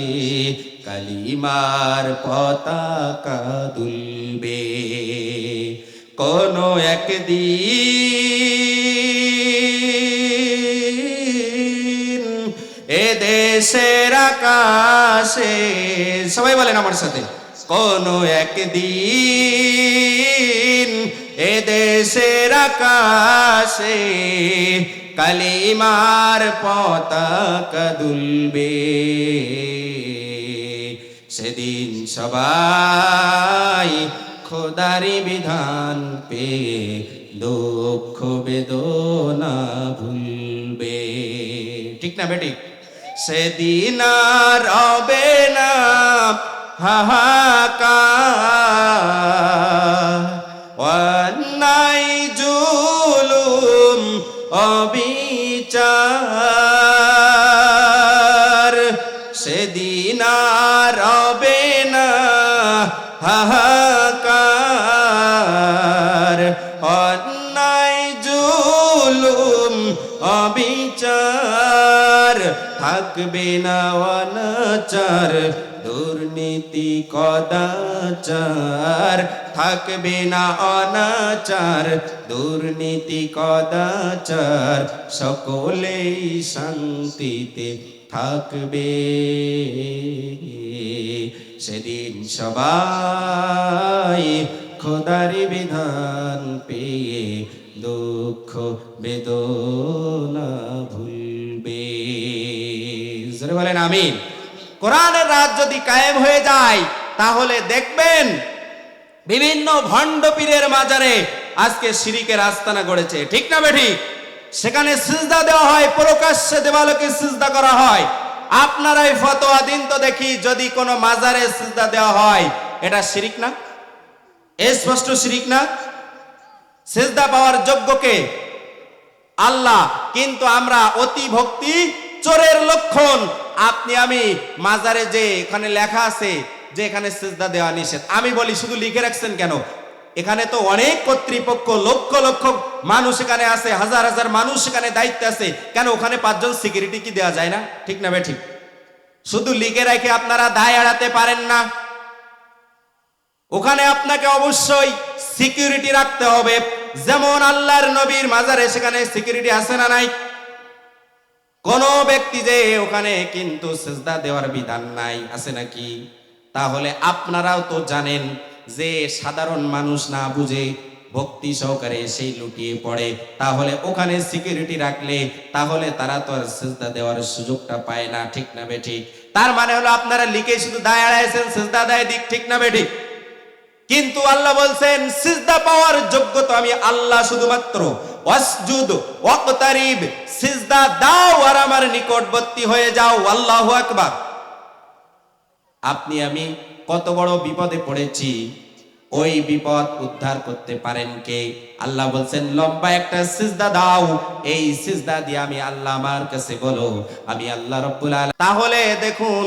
কালিমার পতাকা দুলবে, কোনো একদিন এ দেশের আকাশে, সবাই বলেন আমার সাথে, কোনো একদিন এ দেশের আকাশে কালিমার পতাকা দুলবে। সেদিন সবাই খোদারি বিধান পে দুঃখ বেদনা ভুলবে। ঠিক না বেটি? সেদিন আর রবে না হাহাকার, অন্যায় জুলুম অবিচার। সেদিন আর রবে না হাহাকার, অন্যায় জুলুম অবিচার। থাকবে না অনাচার, দুর্নীতি কদাচার। থাকবে না অনাচার, দুর্নীতি কদাচার। সকলেই শান্তিতে থাকবে। সেদিন সবাই খোদারি বিধান পেয়ে দুঃখ বেদনা ভুলবে। জোরে বলেন আমিন। কোরআনের রাত যদি কায়েম হয়ে যায় তাহলে দেখবেন বিভিন্ন ভণ্ড পীরের মাজারে আজকে শিরিকের আস্তানা গড়েছে। ঠিক না বেঠিক? সেখানে সিজদা দেওয়া হয়, প্রকাশ্যে দেওয়ালকে সিজদা করা হয়। আপনারাই ফতোয়া দিন তো দেখি, যদি কোনো মাজারে সিজদা দেওয়া হয় এটা শিরিক না? স্পষ্ট শিরিক না? সিজদা পাওয়ার যোগ্য কে? আল্লাহ। কিন্তু আমরা অতি ভক্তি চোরের লক্ষণ। আপনি আমি মাজারে যে এখানে লেখা আছে যে এখানে সিজদা দেওয়া নিষেধ, আমি বলি শুধু লিখে রাখছেন কেন? এখানে তো অনেক কর্তৃপক্ষ, লক্ষ লক্ষ মানুষ এখানে আছে, হাজার হাজার মানুষ এখানে দায়িত্বে আছে, কেন ওখানে 5 জন সিকিউরিটি কি দেওয়া যায় না? ঠিক না বে ঠিক? শুধু লিখে রেখে আপনারা দায় এড়াতে পারেন না। ওখানে আপনাকে অবশ্যই সিকিউরিটি রাখতে হবে। যেমন আল্লাহর নবীর মাজারে সেখানে সিকিউরিটি আছে না নাই? কোন ব্যক্তি যে ওখানে কিন্তু সিজদা দেওয়ার বিধান নাই, আছে নাকি? তাহলে আপনারাও তো জানেন যে সাধারণ মানুষ না বুঝে ভক্তি সহকারে সেই লুটিয়ে পড়ে, তাহলে ওখানে সিকিউরিটি রাখলে তাহলে তারা তো আর সিজদা দেওয়ার সুযোগটা পায় না। ঠিক না বেঠিক? তার মানে হলো আপনারা লিখে শুধু দায় এড়াইছেন, সিজদা দেয় দিক। ঠিক না বেঠিক? কিন্তু আল্লাহ বলছেন সিজদা পাওয়ার যোগ্য তো আমি আল্লাহ শুধুমাত্র। ওয়াসজুদ ওয়াকতারিব, সিজদা দাও আর আমার নিকটবর্তী হয়ে যাও। আল্লাহু আকবার। আপনি আমি কত বড় বিপদে পড়েছি, ওই বিপদ উদ্ধার করতে পারেন কে? আল্লাহ বলছেন লম্বা একটা সিজদা দাও, এই সিজদা দিয়ে আমি আল্লাহ আমার কাছে বলো, আমি আল্লাহ রব্বুল আলামিন। তাহলে দেখুন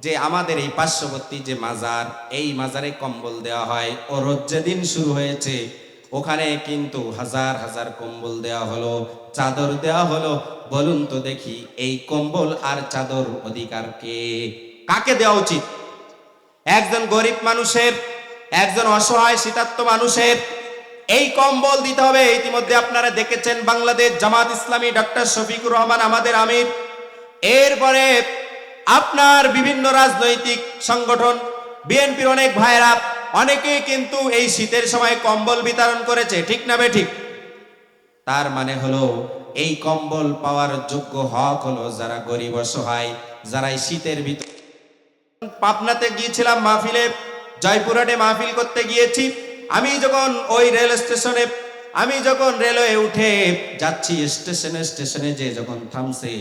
যে আমাদের এই পার্শ্ববর্তী যে মাজার, এই মাজারে কম্বল দেওয়া হয়। ওরস যেদিন শুরু হয়েছে ওখানে কিন্তু হাজার হাজার কম্বল দেওয়া হলো, চাদর দেওয়া হলো। বলুন তো দেখি এই কম্বল আর চাদর অধিকার কে? কাকে দেওয়া উচিত? একজন গরিব মানুষের, একজন অসহায় শীতার্ত মানুষের এই কম্বল দিতে হবে। ইতিমধ্যে আপনারা দেখেছেন বাংলাদেশ জামাত ইসলামী ডক্টর শফিকুর রহমান আমাদের আমির, এরপরে আপনার বিভিন্ন রাজনৈতিক সংগঠন, বিএনপির অনেক ভাইরা, অনেকে কিন্তু এই শীতের সময় কম্বল বিতরণ করেছে। ঠিক না বেঠিক? তার মানে হলো এই কম্বল পাওয়ার যোগ্য হক হলো যারা গরিব অসহায়, যারা এই শীতের ভিতর। পাবনাতে গিয়েছিলাম মাহফিলে, জয়পুরহাটে মাহফিল করতে গিয়েছি। আমি যখন ওই রেল স্টেশনে, আমি যখন রেলওয়ে উঠে যাচ্ছি স্টেশনে, স্টেশনে যে যখন থামছে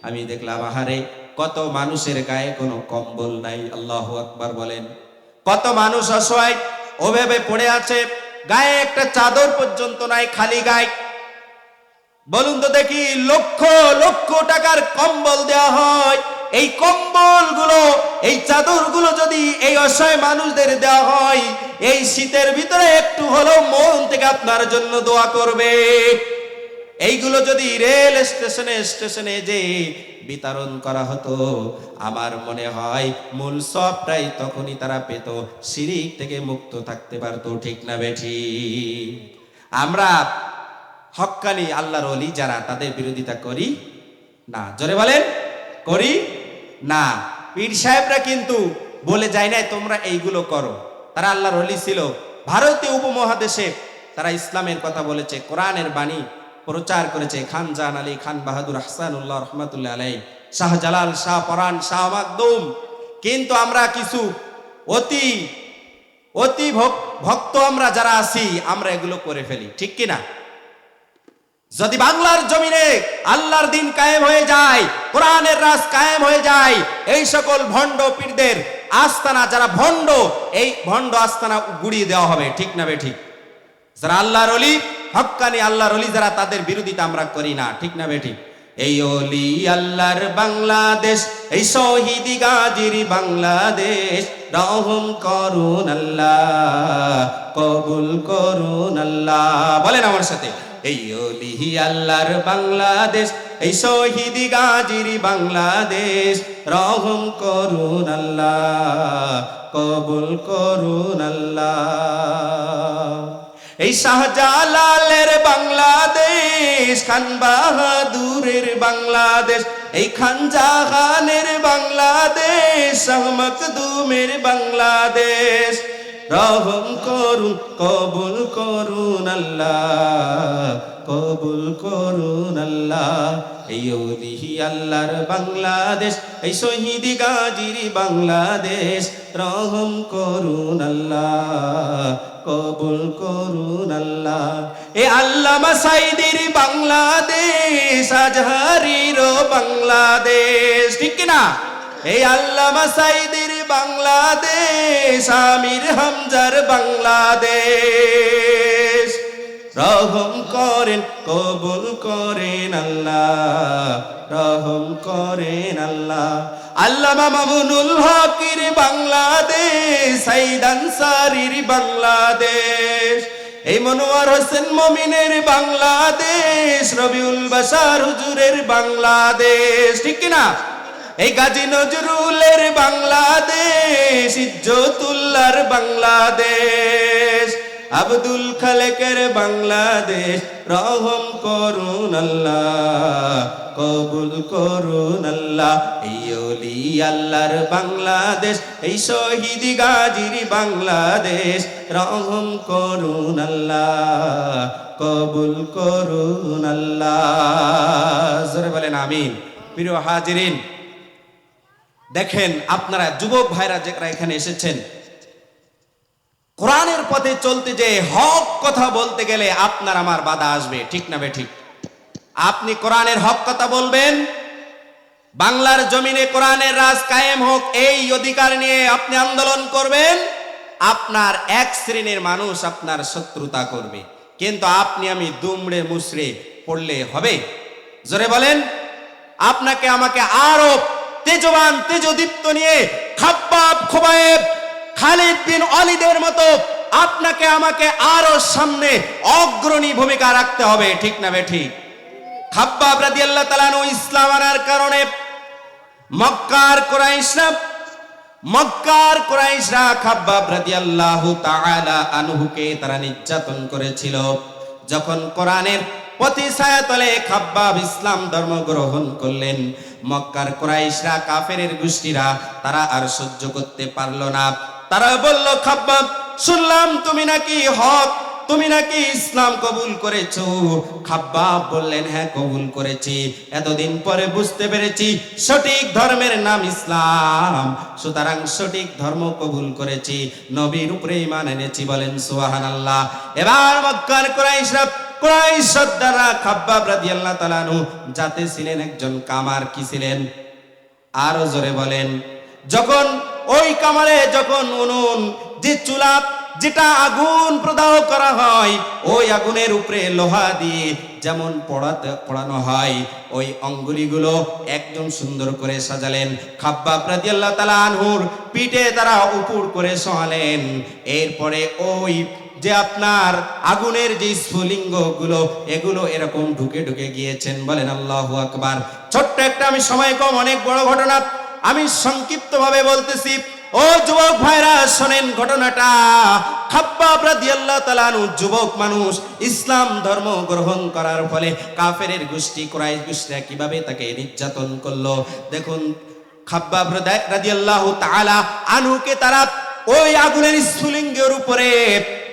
আমি দেখলাম আহারে কত মানুষের গায়ে কোনো কম্বল নাই। আল্লাহু আকবার বলেন। কত মানুষ অসহায় ওভাবে পড়ে আছে, গায়ে একটা চাদর পর্যন্ত নাই, খালি গায়ে। বলুন তো দেখি, লক্ষ লক্ষ টাকার কম্বল দেওয়া হয়। এই কম্বলগুলো, এই চাদরগুলো যদি এই অসহায় মানুষদের দেওয়া হয়, এই শীতের ভিতরে একটু হলেও মন থেকে আপনার জন্য দোয়া করবে। এইগুলো যদি রেল স্টেশনে স্টেশনে যে বিতরণ করা হতো, আমার মনে হয় মূল সবটাই তখনই তারা পেত, শিরিক থেকে মুক্ত থাকতে পারতো। ঠিক না বেঠি? আমরা হক্কানি আল্লাহর ওলি যারা, তাদের বিরোধিতা করি না। জোরে বলেন, করি না। পীর সাহেবরা কিন্তু বলে যায় না তোমরা এইগুলো করো। তারা আল্লাহর ওলি ছিল। ভারতীয় উপমহাদেশে তারা ইসলামের কথা বলেছে, কোরআনের বাণী প্রচার করেছে। খান জাহান আলী, খান বাহাদুর, আহসানুল্লাহ রহমাতুল্লাহ আলাই, শাহজালাল, শাহ পরান, শাহ মাকদুম। কিন্তু আমরা কিছু অতি অতি ভক্ত আমরা যারা আছি, আমরা এগুলো করে ফেলি, ঠিক কিনা? যদি বাংলার জমিনে আল্লাহর দিন কায়েম হয়ে যায়, কোরআনের রাজ কায়েম হয়ে যায়, এই সকল ভণ্ড পীরদের আস্তানা, যারা ভণ্ড, এই ভণ্ড আস্তানা গুড়িয়ে দেওয়া হবে, ঠিক না বেঠিক? যারা আল্লাহর ওলি, হক্কানি আল্লাহর ওলি যারা, তাদের বিরোধিতা আমরা করি না, ঠিক না বেঠিক? এই ওলি আল্লাহর বাংলাদেশ, এই শহীদ গাজীর বাংলাদেশ, রহম করুন আল্লাহ, কবুল করুন আল্লাহ। বলেন আমার সাথে, এই ওলি আল্লাহর বাংলাদেশ, এই শহীদ গাজীর বাংলাদেশ, রহম করুন আল্লাহ, কবুল করুন আল্লাহ। এই শাহজালালের বাংলাদেশ, খান বাহাদুরের বাংলাদেশ, এই খান জাহানের বাংলাদেশ, শাহ মাকদুমের বাংলাদেশ, রহম করুন, কবুল করুন আল্লাহ, কবুল করুন আল্লাহ। এই ওলি আল্লাহর বাংলাদেশ, এই শহীদ গাজীর বাংলাদেশ, রহম করুন আল্লাহ, কবুল করুন আল্লাহ। এ আল্লামা সাইদির বাংলাদেশ, আজহারির বাংলাদেশ, ঠিক কিনা? এই আল্লামা সাইদির বাংলাদেশ, আমির হামজার বাংলাদেশ, রহম করেন, কবুল করেন আল্লাহ, রহম করেন আল্লাহ। আল্লামা মামুনুল হকের বাংলাদেশ, সাইদ আনসারীর বাংলাদেশ, এই মনোয়ার হোসেন মমিনের বাংলাদেশ, রবিউল বাশার হুজুরের বাংলাদেশ, ঠিক কিনা? এই গাজী নজরুলের বাংলাদেশ, ইজ্জতুল্লাহর বাংলাদেশ, আব্দুল খালেকের বাংলাদেশ, রহম করুন আল্লাহ, কবুল করুন আল্লাহ। এই ওলি আল্লাহর বাংলাদেশ, এই শহীদ গাজীর বাংলাদেশ, রহম করুন আল্লাহ, কবুল করুন আল্লাহ। জোরে বলেন আমিন। প্রিয় হাজিরিন, দেখেন আপনারা যুবক ভাইরা যারা এখানে এসেছেন, কোরআনের পথে চলতে যে হক কথা বলতে গেলে আপনার আমার বাধা আসবে, ঠিক না বেঠিক? আপনি কোরআনের হক কথা বলবেন, বাংলার জমিনে কোরআনের রাজ কায়েম হোক, এই অধিকার নিয়ে আপনি আন্দোলন করবেন। আপনার এক শ্রেণীর মানুষ আপনার শত্রুতা করবে, কিন্তু আপনি আমি দুমড়ে মুচড়ে পড়লে হবে? জোরে বলেন। আপনাকে আমাকে আরো তেজবান তেজদীপ্ত নিয়ে খাব্বাব, খুবাইব, খালিদ বিন ওয়ালিদের মতো আপনাকে আমাকে আরো সামনে অগ্রণী ভূমিকা রাখতে হবে, ঠিক না বেঠিক? খাব্বাব রাদিয়াল্লাহু তাআলা আনহু ইসলাম আনার কারণে মক্কার কুরাইশরা খাব্বাব রাদিয়াল্লাহু তাআলা আনহুকে তারা নির্যাতন করেছিল। যখন কোরআনের পথে ছায়াতলে খাব্বাব ইসলাম ধর্ম গ্রহণ করলেন, মক্কার কুরাইশরা, কাফেরের গোষ্ঠীরা তারা আর সহ্য করতে পারলো না। তারা বলল, খাব্বাব, শুনলাম তুমি নাকি হক, তুমি নাকি ইসলাম কবুল করেছো। খাব্বাব বললেন, হ্যাঁ কবুল করেছি, এতদিন পরে বুঝতে পেরেছি সঠিক ধর্মের নাম ইসলাম, সুতরাং সঠিক ধর্ম কবুল করেছি, নবীর উপরে ঈমান এনেছি। বলেন সুবহানাল্লাহ। এবার মক্কার কুরাইশ সর্দাররা খাব্বাব রাদিয়াল্লাহু তাআলা আনহু যাতে ছিলেন একজন কামার, কি ছিলেন? আরো জোরে বলেন। যখন ওই কামারে যখন উনুন, যে চুলা, যেটা আগুন প্রদাহ করা হয়, ওই আগুনের উপরে লোহা দিয়ে যেমন পোড়ানো হয়, ওই অঙ্গুলিগুলো একদম সুন্দর করে সাজালেন। খাব্বাব রাদিয়াল্লাহু তাআলা আনহুর পিঠে তারা উপর করে শোয়ালেন। এরপরে ওই যে আপনার আগুনের যে স্ফুলিঙ্গ গুলো, এগুলো এরকম ঢুকে ঢুকে গিয়েছেন। বলেন আল্লাহু আকবার। ছোট্ট একটা, আমি সময় কম, অনেক বড় ঘটনা, আমি সংক্ষিপ্ত ভাবে বলতেছি। ও যুবক ভাইরা শোনেন ঘটনাটা। খাব্বাব রাদিয়াল্লাহু তাআলা আনহু যুবক মানুষ, ইসলাম ধর্ম গ্রহণ করার ফলে কাফেরের গোষ্ঠী কুরাইশ গোষ্ঠীরা কিভাবে তাকে নির্যাতন করলো দেখুন। খাব্বাব রাদিয়াল্লাহু তাআলা আনহুকে তারা ওই আগুনের স্ফুলিঙ্গের উপরে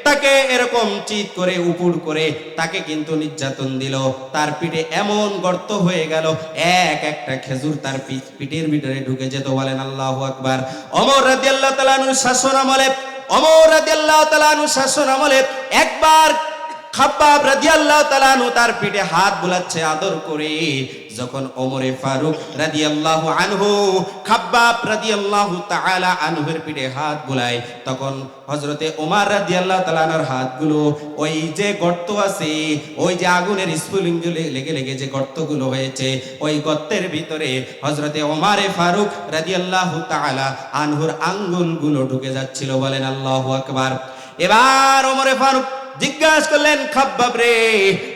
তাকে এরকম চিৎ করে উপুর করে তাকে কিন্তু নির্যাতন দিল। তার পিঠে এমন গর্ত হয়ে গেল, এক একটা খেজুর তার পিঠের ভিতরে ঢুকে যেত। বলেন আল্লাহু আকবার। ওমর রাদিয়াল্লাহু তাআলা আনহু শাসন আমলে, ওমর রাদিয়াল্লাহু তাআলা আনহু শাসন আমলে একবার খাব্বাব রাদিয়াল্লাহু তাআলা আনহু তার পিঠে হাত বুলাচ্ছে আদর করে। যখন ওমরে ফারুক রাদিয়াল্লাহু আনহু খাব্বাব রাদিয়াল্লাহু তাআলা আনহুর পিঠে হাত বুলায়, তখন হযরতে ওমর রাদিয়াল্লাহু তাআলা আনহুর হাতগুলো ওই যে গর্ত আছে, ওই যে আগুনের স্ফুলিঙ্গ লেগে লেগে যে গর্তগুলো হয়েছে, ওই গর্তের ভিতরে হযরতে ওমরে ফারুক রাদিয়াল্লাহু তাআলা আনহুর আঙ্গুলগুলো ঢুকে যাচ্ছিল। বলেন আল্লাহু আকবার। এবার ওমরে ফারুক জিজ্ঞাসা করলেন, খাব্বাব রে,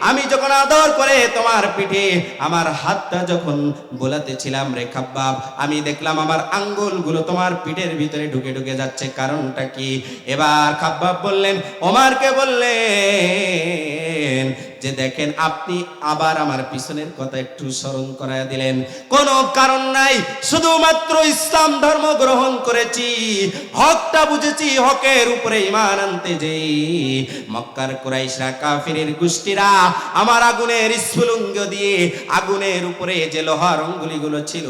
আমি যখন আদর করে তোমার পিঠে আমার হাতটা যখন বোলাতেছিলাম রে খাব্বাব, আমি দেখলাম আমার আঙ্গুলগুলো তোমার পিঠের ভিতরে ঢুকে ঢুকে যাচ্ছে, কারণটা কি? এবার খাব্বাব বললেন, ওমরকে বললেন যে দেখেন, আপনি আবার আমার পিছনের কথা একটু স্মরণ করায় দিলেন। কোনো কারণ নাই, শুধুমাত্র ইসলাম ধর্ম গ্রহণ করেছি, হকটা বুঝেছি, হকের উপরে ঈমান আনতে যেই মক্কার কুরাইশরা কাফিরের গোষ্ঠীরা আমার আগুনের স্ফুলিঙ্গ দিয়ে আগুনের উপরে যে লোহার অঙ্গুলিগুলো ছিল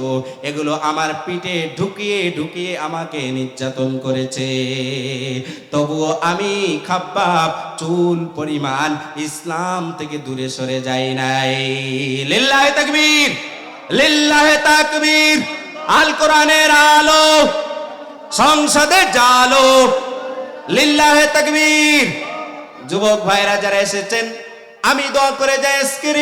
এগুলো আমার পিঠে ঢুকিয়ে ঢুকিয়ে আমাকে নির্যাতন করেছে। তবুও আমি খাব্বাব চুল পরিমাণ ইসলাম থেকে দূরে সরে যাই নাই। লিল্লাহে তাকবীর, লিল্লাহে তাকবীর। আল কোরআনের আলো সংসদে জালো, লিল্লাহে তাকবীর। যুবক ভাইরা যারা এসেছেন, আমি দোয়া করে যাই আজকের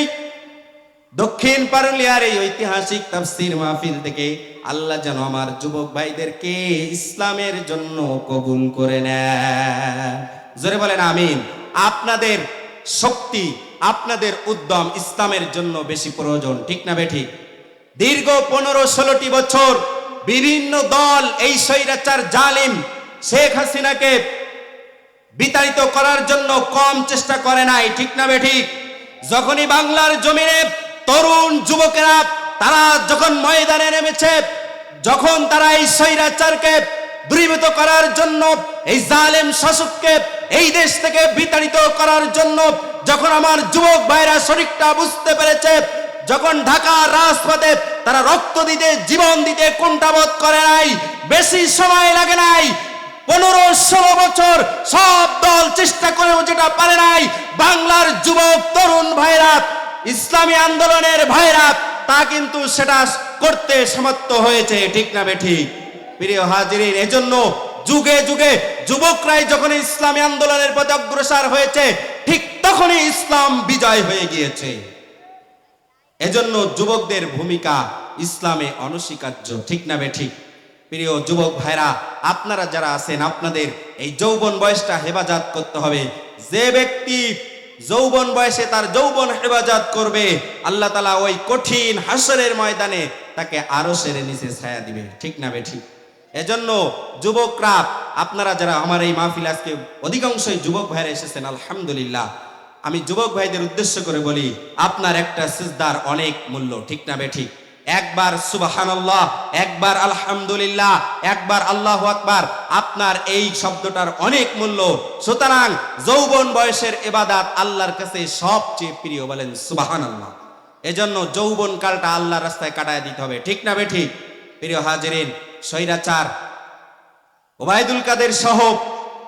দক্ষিণ পারুলিয়ার এই ঐতিহাসিক তাফসীর মাহফিল থেকে আল্লাহ যেন আমার যুবক ভাইদেরকে ইসলামের জন্য কবুল করে নেন। জোরে বলেন আমিন। আপনাদের শক্তি, আপনাদের উদ্যম ইসলামের জন্য বেশি প্রয়োজন, ঠিক না বেঠিক? দীর্ঘ 15-16টি বছর বিভিন্ন দল এই স্বৈরাচার জালিম শেখ হাসিনাকে বিতাড়িত করার জন্য কম চেষ্টা করে নাই, ঠিক না বেঠিক? যখনই বাংলার জমিনে তরুণ যুবকেরা তারা যখন ময়দানে নেমেছে, যখন তারা এই স্বৈরাচারকে দূরীভূত করার জন্য, এই জালেম শাসককে এই দেশ থেকে বিতাড়িত করার জন্য যখন আমার যুবক ভাইরা শরীরটা বুঝতে পেরেছে, যখন ঢাকার রাজপথে তারা রক্ত দিতে, জীবন দিতে কুণ্ঠাবোধ করে নাই, বেশি সময় লাগে নাই, 15-16 বছর সব দল চেষ্টা করেও যেটা পারে নাই, বাংলার যুবক তরুণ ভাইরা, ইসলামী আন্দোলনের ভাইরা তা কিন্তু সেটা করতে সমর্থ হয়েছে, ঠিক না বেঠিক? প্রিয় হাজিরিন, এজন্য যুগে যুগে যুবকরাই যখন ইসলামী আন্দোলনের পথে অগ্রসর হয়েছে, ঠিক তখনই ইসলাম বিজয় হয়ে গিয়েছে। এজন্য যুবকদের ভূমিকা ইসলামে অনস্বীকার্য, ঠিক না বেঠিক? প্রিয় যুবক ভাইরা, আপনারা যারা আছেন, আপনাদের এই যৌবন বয়সটা হেফাজত করতে হবে। যে ব্যক্তি যৌবন বয়সে তার যৌবন হেফাজত করবে, আল্লাহ তাআলা ওই কঠিন হাসরের ময়দানে তাকে আরশের নিচে ছায়া দিবে, ঠিক না বেঠিক? এজন্য যুবকরা, আপনারা যারা আমার এই মাহফিল আজকে অধিকাংশই যুবক ভাইরা এসেছেন, আলহামদুলিল্লাহ। আমি যুবক ভাইদের উদ্দেশ্য করে বলি, আপনার একটা সিজদার অনেক মূল্য, ঠিক না বেঠিক? একবার সুবহানাল্লাহ, একবার আলহামদুলিল্লাহ, একবার আল্লাহু আকবার, আপনার এই শব্দটার অনেক মূল্য। সুতরাং যৌবন বয়সের ইবাদত আল্লাহর কাছে সবচেয়ে প্রিয়, বলেন সুবহানাল্লাহ। এজন্য যৌবন কালটা আল্লাহর রাস্তায় কাটায় দিতে হবে, ঠিক না বেঠিক? প্রিয় হাজিরিন, স্বৈরাচার ওবায়দুল কাদের সহ,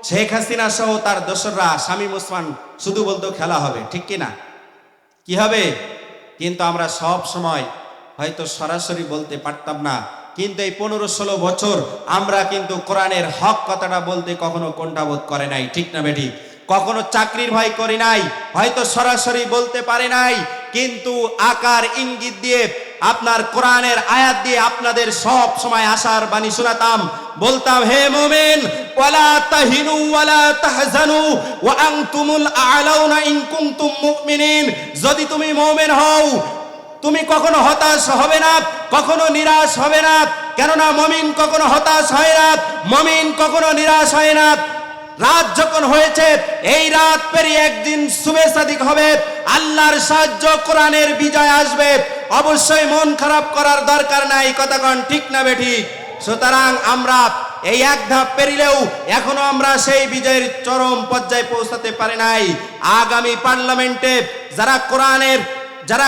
শেখ হাসিনা সহ তার দোসররা, শামীম ওসমান শুধু বলতো খেলা হবে, ঠিক কিনা? কি হবে? কিন্তু আমরা সব সময় হয়তো সরাসরি বলতে পারতাম না, কিন্তু এই 15-16 বছর আমরা কিন্তু কোরআনের হক কথাটা বলতে কখনো কুণ্ঠাবোধ করে নাই, ঠিক না বেঠিক? কখনো চাকরির ভয় করি নাই, হয়তো সরাসরি বলতে পারে নাই, কিন্তু আকার ইঙ্গিত দিয়ে, আপনার কোরআনের আয়াত দিয়ে আপনাদের সব সময় আশার বাণী শোনাতাম, বলতাম, হে মুমিন, ওয়ালা তাহিনু ওয়ালা তাহজানু ওয়া আনতুমুল আ'লাউনা ইন কুনতুম মুমিনিন। যদি তুমি মুমিন হও, তুমি কখনো হতাশ হবে না, কখনো নিরাশ হবে না, কেননা মুমিন কখনো হতাশ হয় না, মুমিন কখনো নিরাশ হয় না। রাত যখন হয়েছে, এই রাত পেরিয়ে একদিন সুবে সাদিক হবে, আল্লাহর সাহায্য, কোরআনের বিজয় আসবে। অবশ্যই মন খারাপ করার দরকার নাই, কথা কোন ঠিক না বেঠিক? সুতরাং আমরা এই এক ধাপ পেরিলেও এখনো আমরা সেই বিজয়ের চরম পর্যায়ে পৌঁছাতে পারি নাই। আগামী পার্লামেন্টে যারা